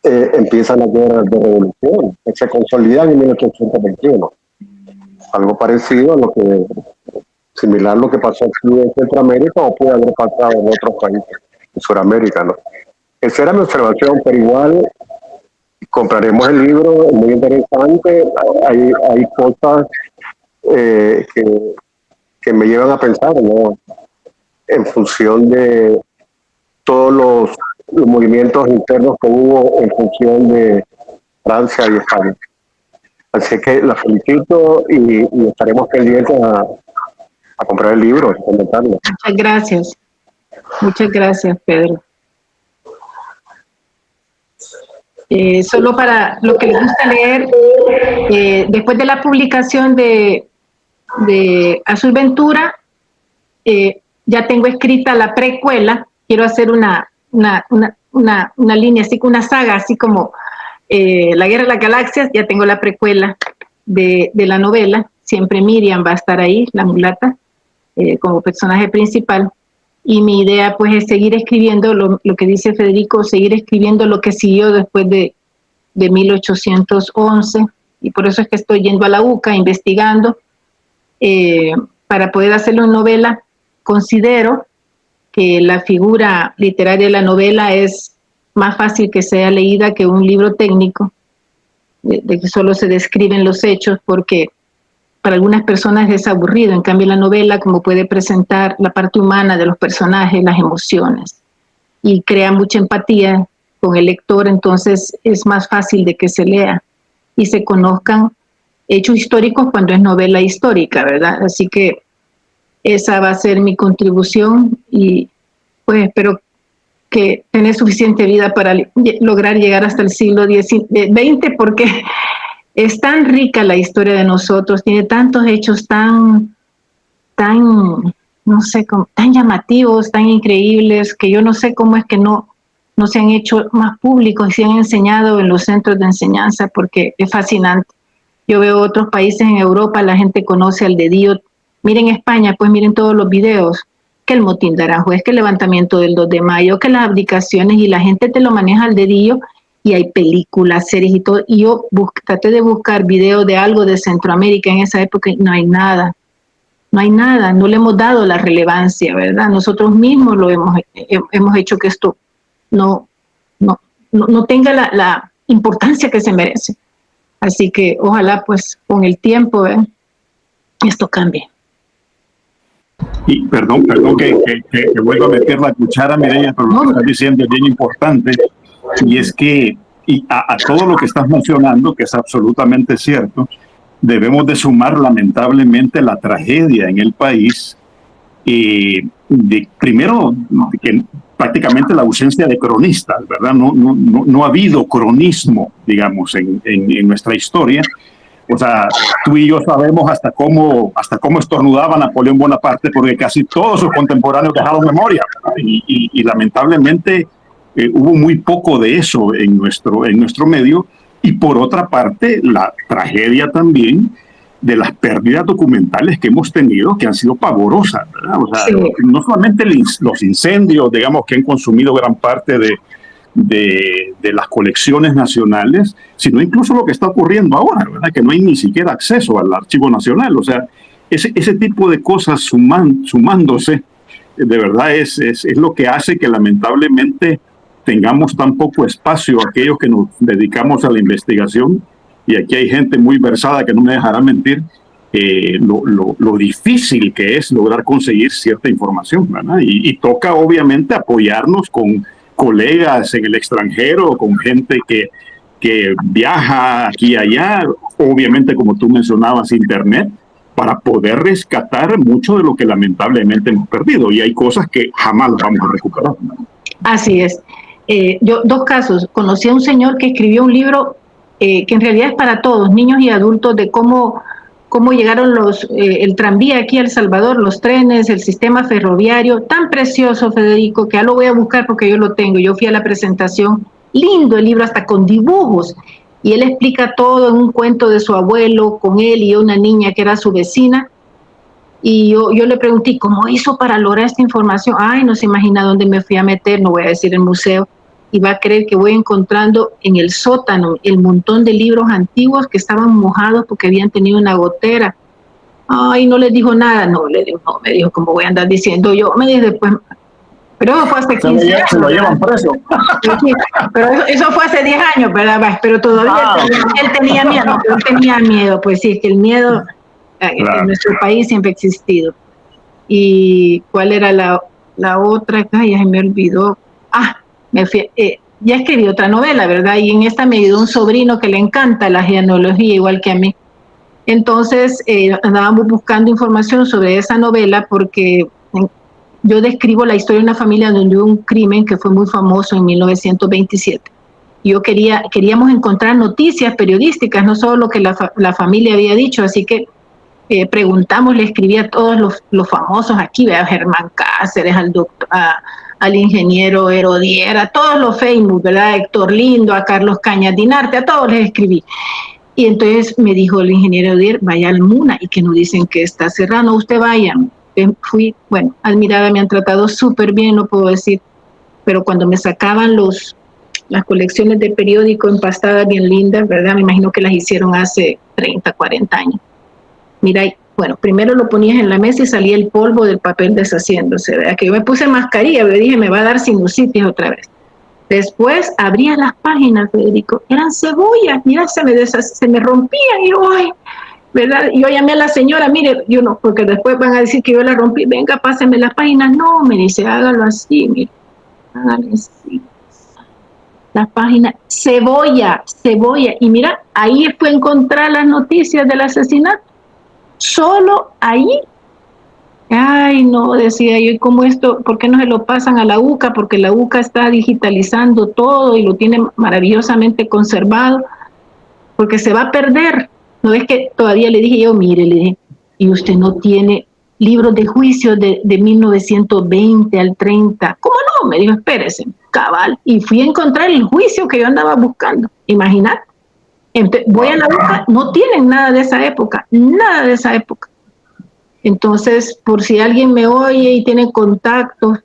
empiezan las guerras de revolución, que se consolidan en 1821. Algo parecido a lo que, similar a lo que pasó aquí en Centroamérica o puede haber pasado en otros países de Sudamérica, ¿no? Esa era mi observación, pero igual compraremos el libro, muy interesante. Hay cosas que me llevan a pensar, ¿no? En función de todos los movimientos internos que hubo en función de Francia y España. Así que la felicito y estaremos pendientes a comprar el libro, a comentarlo. Muchas gracias. Muchas gracias, Pedro. Solo para lo que les gusta leer, después de la publicación de Azul Ventura, ya tengo escrita la precuela. Quiero hacer una línea, así como una saga, así como La Guerra de las Galaxias. Ya tengo la precuela de la novela. Siempre Miriam va a estar ahí, la mulata, como personaje principal. Y mi idea pues es seguir escribiendo lo que dice Federico, seguir escribiendo lo que siguió después de 1811, y por eso es que estoy yendo a la UCA, investigando, para poder hacer una novela. Considero que la figura literaria de la novela es más fácil que sea leída que un libro técnico, de que solo se describen los hechos, porque para algunas personas es aburrido. En cambio, la novela, como puede presentar la parte humana de los personajes, las emociones, y crea mucha empatía con el lector, entonces es más fácil de que se lea y se conozcan hechos históricos cuando es novela histórica, ¿verdad? Así que esa va a ser mi contribución, y pues espero que tenés suficiente vida para lograr llegar hasta el siglo XX, porque es tan rica la historia de nosotros, tiene tantos hechos tan no sé, tan llamativos, tan increíbles, que yo no sé cómo es que no se han hecho más públicos y se han enseñado en los centros de enseñanza, porque es fascinante. Yo veo otros países en Europa, la gente conoce al dedillo. Miren España, pues miren todos los videos, que el motín de Aranjuez, que el levantamiento del 2 de mayo, que las abdicaciones, y la gente te lo maneja al dedillo, y hay películas, series y todo. Y yo traté de buscar videos de algo de Centroamérica en esa época y no hay nada. No hay nada, no le hemos dado la relevancia, ¿verdad? Nosotros mismos lo hemos hecho que esto no tenga la importancia que se merece. Así que ojalá pues con el tiempo esto cambie. Y perdón que vuelva a meter la cuchara, Mireya, pero lo que estás diciendo es bien importante, y es que a todo lo que estás mencionando, que es absolutamente cierto, debemos de sumar lamentablemente la tragedia en el país, primero que prácticamente la ausencia de cronistas, ¿verdad? No ha habido cronismo, digamos, en nuestra historia. O sea, tú y yo sabemos hasta cómo estornudaba Napoleón Bonaparte, porque casi todos sus contemporáneos dejaron memoria, y lamentablemente hubo muy poco de eso en nuestro medio. Y por otra parte, la tragedia también de las pérdidas documentales que hemos tenido, que han sido pavorosas, ¿verdad? O sea, sí. No solamente los incendios, digamos, que han consumido gran parte de las colecciones nacionales, sino incluso lo que está ocurriendo ahora, ¿verdad? Que no hay ni siquiera acceso al Archivo Nacional. O sea, ese tipo de cosas sumándose, de verdad es lo que hace que lamentablemente tengamos tan poco espacio aquellos que nos dedicamos a la investigación, y aquí hay gente muy versada que no me dejará mentir, lo difícil que es lograr conseguir cierta información, ¿verdad? Y toca obviamente apoyarnos con colegas en el extranjero, con gente que viaja aquí y allá, obviamente como tú mencionabas, internet, para poder rescatar mucho de lo que lamentablemente hemos perdido, y hay cosas que jamás las vamos a recuperar, ¿no? Así es. Yo, dos casos. Conocí a un señor que escribió un libro que en realidad es para todos, niños y adultos, de cómo llegaron el tranvía aquí a El Salvador, los trenes, el sistema ferroviario, tan precioso, Federico, que ya lo voy a buscar porque yo lo tengo. Yo fui a la presentación, lindo el libro, hasta con dibujos, y él explica todo en un cuento de su abuelo, con él y una niña que era su vecina. Y yo le pregunté, ¿cómo hizo para lograr esta información? Ay, no se imagina dónde me fui a meter, no voy a decir el museo, y va a creer que voy encontrando en el sótano el montón de libros antiguos que estaban mojados porque habían tenido una gotera. Ay, no le dijo nada, no, me dijo, ¿cómo voy a andar diciendo yo? Me dijo después, pero eso fue hace 15 años. Se lo llevan preso. Sí, pero eso fue hace 10 años, ¿verdad? Pero todavía él tenía miedo, pues sí, es que el miedo... Claro. En nuestro país siempre ha existido. ¿Y cuál era la otra? Ay, ya se me olvidó. Ya escribí otra novela, ¿verdad? Y en esta me ayudó un sobrino que le encanta la genealogía, igual que a mí. Entonces, andábamos buscando información sobre esa novela porque yo describo la historia de una familia donde hubo un crimen que fue muy famoso en 1927. Yo queríamos encontrar noticias periodísticas, no solo lo que la familia había dicho, así que preguntamos, le escribí a todos los famosos aquí, a Germán Cáceres, al ingeniero Herodier, a todos los famous, ¿verdad? A Héctor Lindo, a Carlos Cañas Dinarte, a todos les escribí. Y entonces me dijo el ingeniero Herodier, vaya al MUNA, y que nos dicen que está cerrado, no, usted vaya. Fui, bueno, admirada, me han tratado súper bien, no puedo decir, pero cuando me sacaban las colecciones de periódico empastadas bien lindas, ¿verdad? Me imagino que las hicieron hace 30, 40 años. Mira, bueno, primero lo ponías en la mesa y salía el polvo del papel deshaciéndose, ¿verdad? Que yo me puse mascarilla, me dije, me va a dar sinusitis otra vez. Después abría las páginas, Federico, eran cebollas, mira, se me rompían, y yo, ay, ¿verdad? Yo llamé a la señora, mire, yo no, porque después van a decir que yo la rompí, venga, páseme las páginas. No, me dice, hágalo así, mire, hágalo así. Las páginas, cebolla, y mira, ahí fue encontrar las noticias del asesinato. Solo ahí Ay, no, decía yo, ¿y cómo esto? ¿Por qué no se lo pasan a la UCA? Porque la UCA está digitalizando todo y lo tiene maravillosamente conservado, porque se va a perder. No es que todavía le dije yo, mire, le dije, y usted no tiene libros de juicio de 1920 al 30. ¿Cómo no? Me dijo, espérese, cabal. Y fui a encontrar el juicio que yo andaba buscando. Imagínate. Voy a la UCA, no tienen nada de esa época, nada de esa época. Entonces, por si alguien me oye y tiene contactos,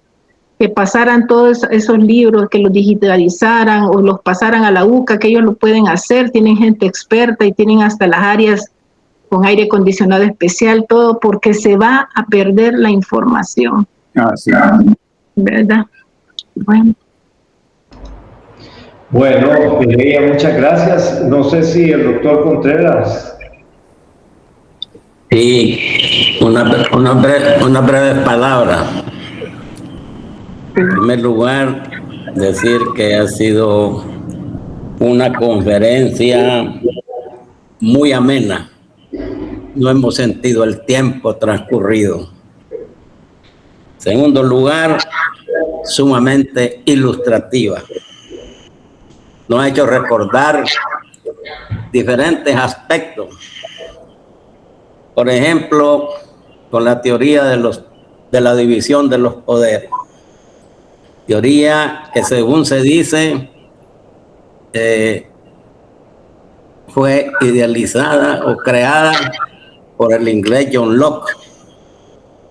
que pasaran todos esos libros, que los digitalizaran o los pasaran a la UCA, que ellos lo pueden hacer, tienen gente experta y tienen hasta las áreas con aire acondicionado especial, todo, porque se va a perder la información. Sí. ¿Verdad? Bueno, Mireya, muchas gracias. No sé si el doctor Contreras. Sí, una breve palabra. En primer lugar, decir que ha sido una conferencia muy amena. No hemos sentido el tiempo transcurrido. En segundo lugar, sumamente ilustrativa. Nos ha hecho recordar diferentes aspectos. Por ejemplo, con la teoría de la división de los poderes. Teoría que, según se dice, fue idealizada o creada por el inglés John Locke,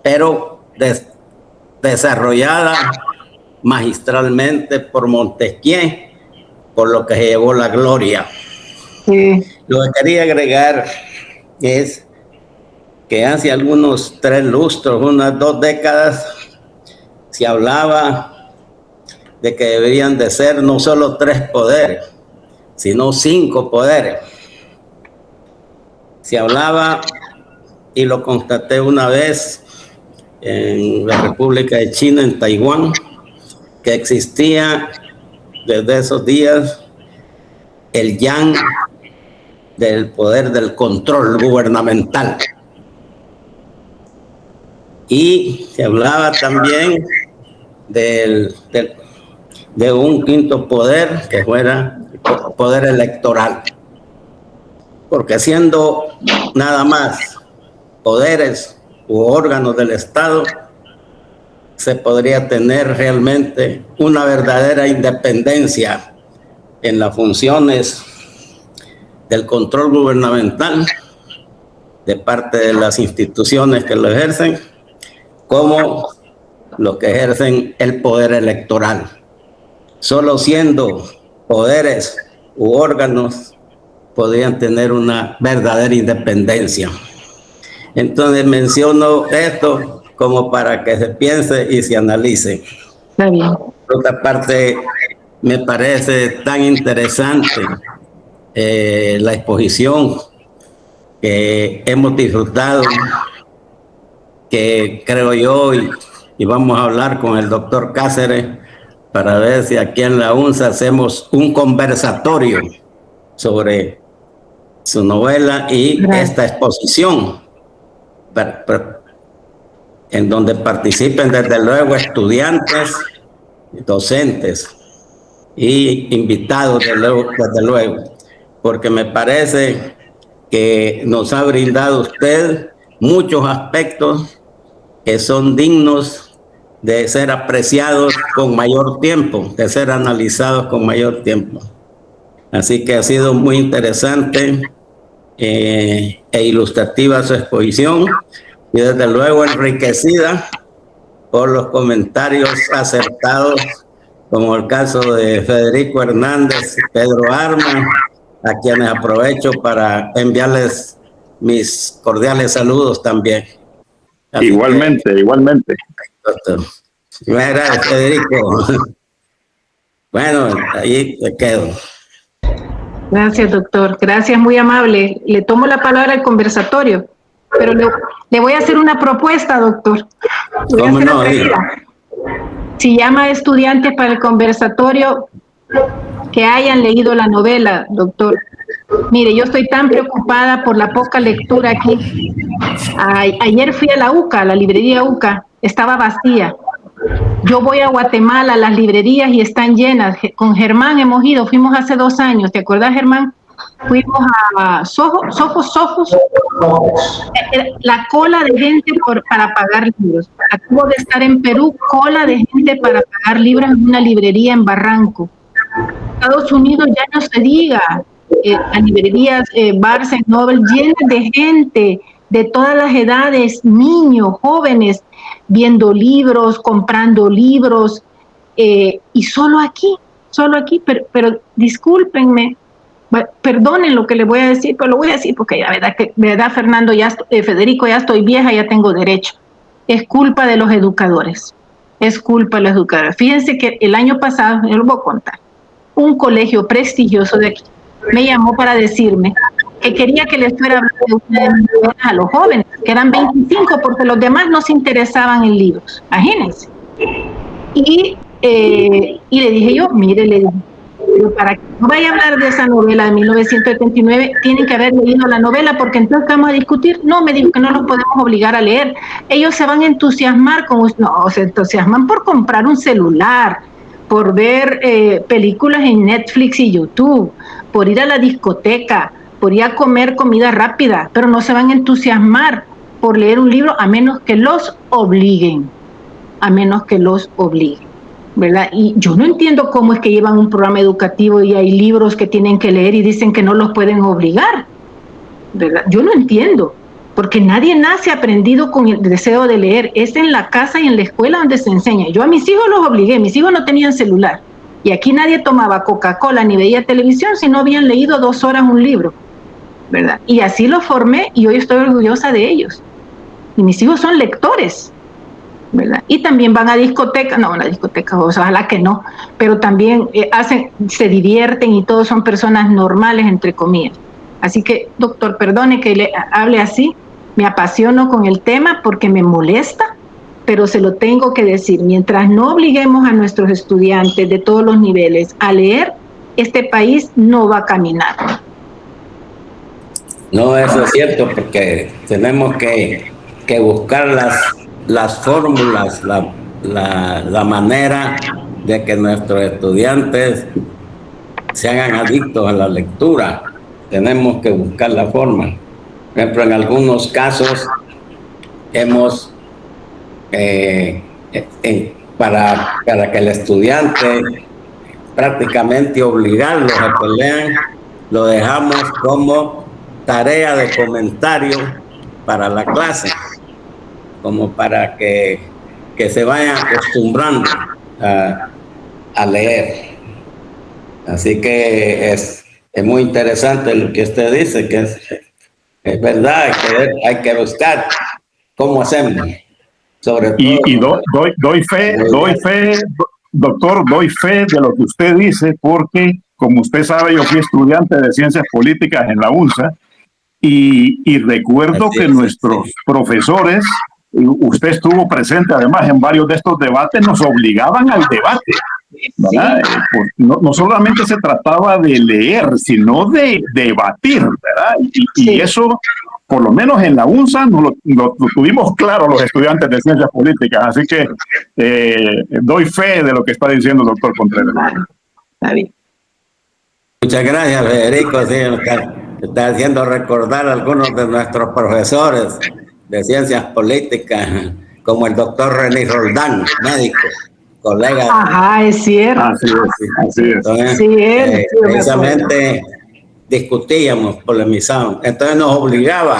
pero desarrollada magistralmente por Montesquieu, por lo que se llevó la gloria. Sí. Lo que quería agregar es que hace algunos 3 lustros, unas 2 décadas, se hablaba de que deberían de ser no solo 3 poderes, sino 5 poderes. Se hablaba, y lo constaté una vez en la República de China, en Taiwán, que existía desde esos días el yang del poder del control gubernamental. Y se hablaba también de un 5º poder, que fuera el poder electoral. Porque siendo nada más poderes u órganos del Estado, se podría tener realmente una verdadera independencia en las funciones del control gubernamental de parte de las instituciones que lo ejercen, como los que ejercen el poder electoral. Solo siendo poderes u órganos podrían tener una verdadera independencia. Entonces menciono esto como para que se piense y se analice. Está bien. Por otra parte, me parece tan interesante la exposición que hemos disfrutado, que creo yo, y vamos a hablar con el doctor Cáceres para ver si aquí en la UNSA hacemos un conversatorio sobre su novela y esta exposición, en donde participen desde luego estudiantes, docentes y invitados desde luego, porque me parece que nos ha brindado usted muchos aspectos que son dignos de ser apreciados con mayor tiempo, de ser analizados con mayor tiempo. Así que ha sido muy interesante e ilustrativa su exposición, y desde luego enriquecida por los comentarios acertados, como el caso de Federico Hernández y Pedro Arma, a quienes aprovecho para enviarles mis cordiales saludos también. Así igualmente. Doctor. Gracias, Federico. Bueno, ahí te quedo. Gracias, doctor. Gracias, muy amable. Le tomo la palabra al conversatorio, pero le voy a hacer una propuesta, doctor. ¿Cómo no? Si llama a estudiantes para el conversatorio, que hayan leído la novela, doctor, Mire, yo estoy tan preocupada por la poca lectura aquí. Ayer fui a la UCA, a la librería UCA, estaba vacía. Yo voy a Guatemala, las librerías y están llenas. Con Germán hemos ido, fuimos hace 2 años, ¿te acuerdas, Germán? Fuimos a Sojos. La cola de gente para pagar libros. Acabo de estar en Perú, cola de gente para pagar libros en una librería en Barranco. Estados Unidos ya no se diga, las librerías Barnes & Noble llenas de gente de todas las edades, niños, jóvenes, viendo libros, comprando libros, y solo aquí, pero discúlpenme, perdonen lo que les voy a decir, pero lo voy a decir porque la verdad, Fernando, Federico, ya estoy vieja, ya tengo derecho. Es culpa de los educadores, Fíjense que el año pasado, yo lo voy a contar, un colegio prestigioso de aquí me llamó para decirme que quería que les fuera a hablar de una de mis novelas a los jóvenes, que eran 25, porque los demás no se interesaban en libros, imagínense. Y le dije yo, mire, le dije, pero para que no vaya a hablar de esa novela de 1979, tienen que haber leído la novela, porque entonces vamos a discutir. No, me dijo que no los podemos obligar a leer. Ellos se van a entusiasmar, se entusiasman por comprar un celular, por ver películas en Netflix y YouTube, por ir a la discoteca, por ir a comer comida rápida, pero no se van a entusiasmar por leer un libro a menos que los obliguen, ¿verdad? Y yo no entiendo cómo es que llevan un programa educativo y hay libros que tienen que leer y dicen que no los pueden obligar, ¿verdad? Yo no entiendo, porque nadie nace aprendido con el deseo de leer, es en la casa y en la escuela donde se enseña. Yo a mis hijos los obligué, mis hijos no tenían celular, y aquí nadie tomaba Coca-Cola ni veía televisión si no habían leído 2 horas un libro, ¿verdad? Y así los formé y hoy estoy orgullosa de ellos. Y mis hijos son lectores, ¿verdad? Y también van a discotecas, ojalá que no, pero también se divierten y todos son personas normales, entre comillas. Así que, doctor, perdone que le hable así, me apasiono con el tema porque me molesta, pero se lo tengo que decir. Mientras no obliguemos a nuestros estudiantes de todos los niveles a leer, este país no va a caminar. No, eso es cierto, porque tenemos que buscar las fórmulas, la manera de que nuestros estudiantes se hagan adictos a la lectura. Tenemos que buscar la forma. Por ejemplo, en algunos casos hemos, para que el estudiante prácticamente obligarlos a que lean, lo dejamos como tarea de comentario para la clase, como para que se vayan acostumbrando a leer. Así que es muy interesante lo que usted dice, que es verdad, hay que buscar cómo hacemos. Sobre todo, doy fe, doctor, doy fe de lo que usted dice, porque como usted sabe, yo fui estudiante de Ciencias Políticas en la UNSA y recuerdo que nuestros profesores, usted estuvo presente además en varios de estos debates, nos obligaban al debate, ¿verdad? No solamente se trataba de leer, sino de debatir, ¿verdad? Y eso, por lo menos en la UNSA, lo tuvimos claro los estudiantes de Ciencias Políticas, así que doy fe de lo que está diciendo el doctor Contreras. Está bien. Muchas gracias, Federico. Sí, está haciendo recordar a algunos de nuestros profesores de Ciencias Políticas, como el doctor René Roldán, médico, colega. Ajá, es cierto. Así es. Entonces, precisamente discutíamos, polemizábamos. Entonces nos obligaba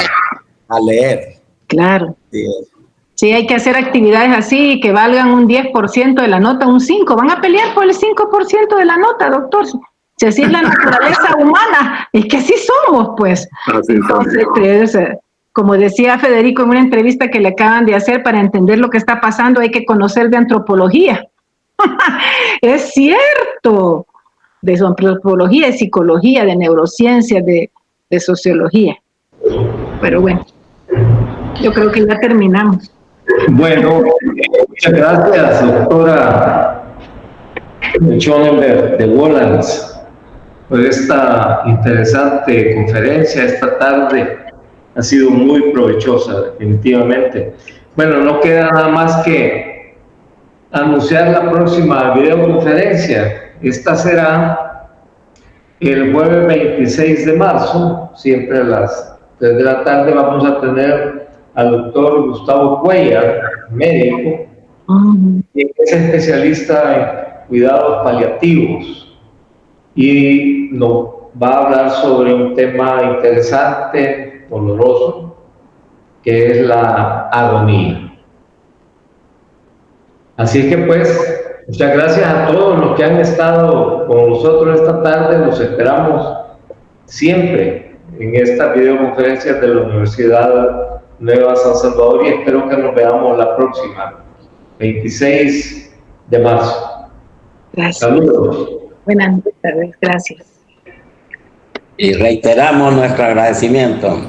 a leer. Claro. Sí, hay que hacer actividades así que valgan un 10% de la nota, un 5%. Van a pelear por el 5% de la nota, doctor. Si así es la naturaleza humana, es que así somos, pues. Entonces, como decía Federico en una entrevista que le acaban de hacer, para entender lo que está pasando hay que conocer de antropología. Es cierto, de antropología, de psicología, de neurociencia, de sociología. Pero bueno, yo creo que ya terminamos. Bueno, muchas gracias, doctora Schonenberg de Wollans. por esta interesante conferencia esta tarde. Ha sido muy provechosa, definitivamente. Bueno, no queda nada más que anunciar la próxima videoconferencia. Esta será el jueves 26 de marzo, siempre a las 3 de la tarde. Vamos a tener al doctor Gustavo Cuellar, médico, que es especialista en cuidados paliativos y nos va a hablar sobre un tema interesante, doloroso, que es la agonía. Así que pues, muchas gracias a todos los que han estado con nosotros esta tarde. Los esperamos siempre en estas videoconferencias de la Universidad Nueva San Salvador y espero que nos veamos la próxima, 26 de marzo. Gracias. Saludos. Buenas tardes, gracias. Y reiteramos nuestro agradecimiento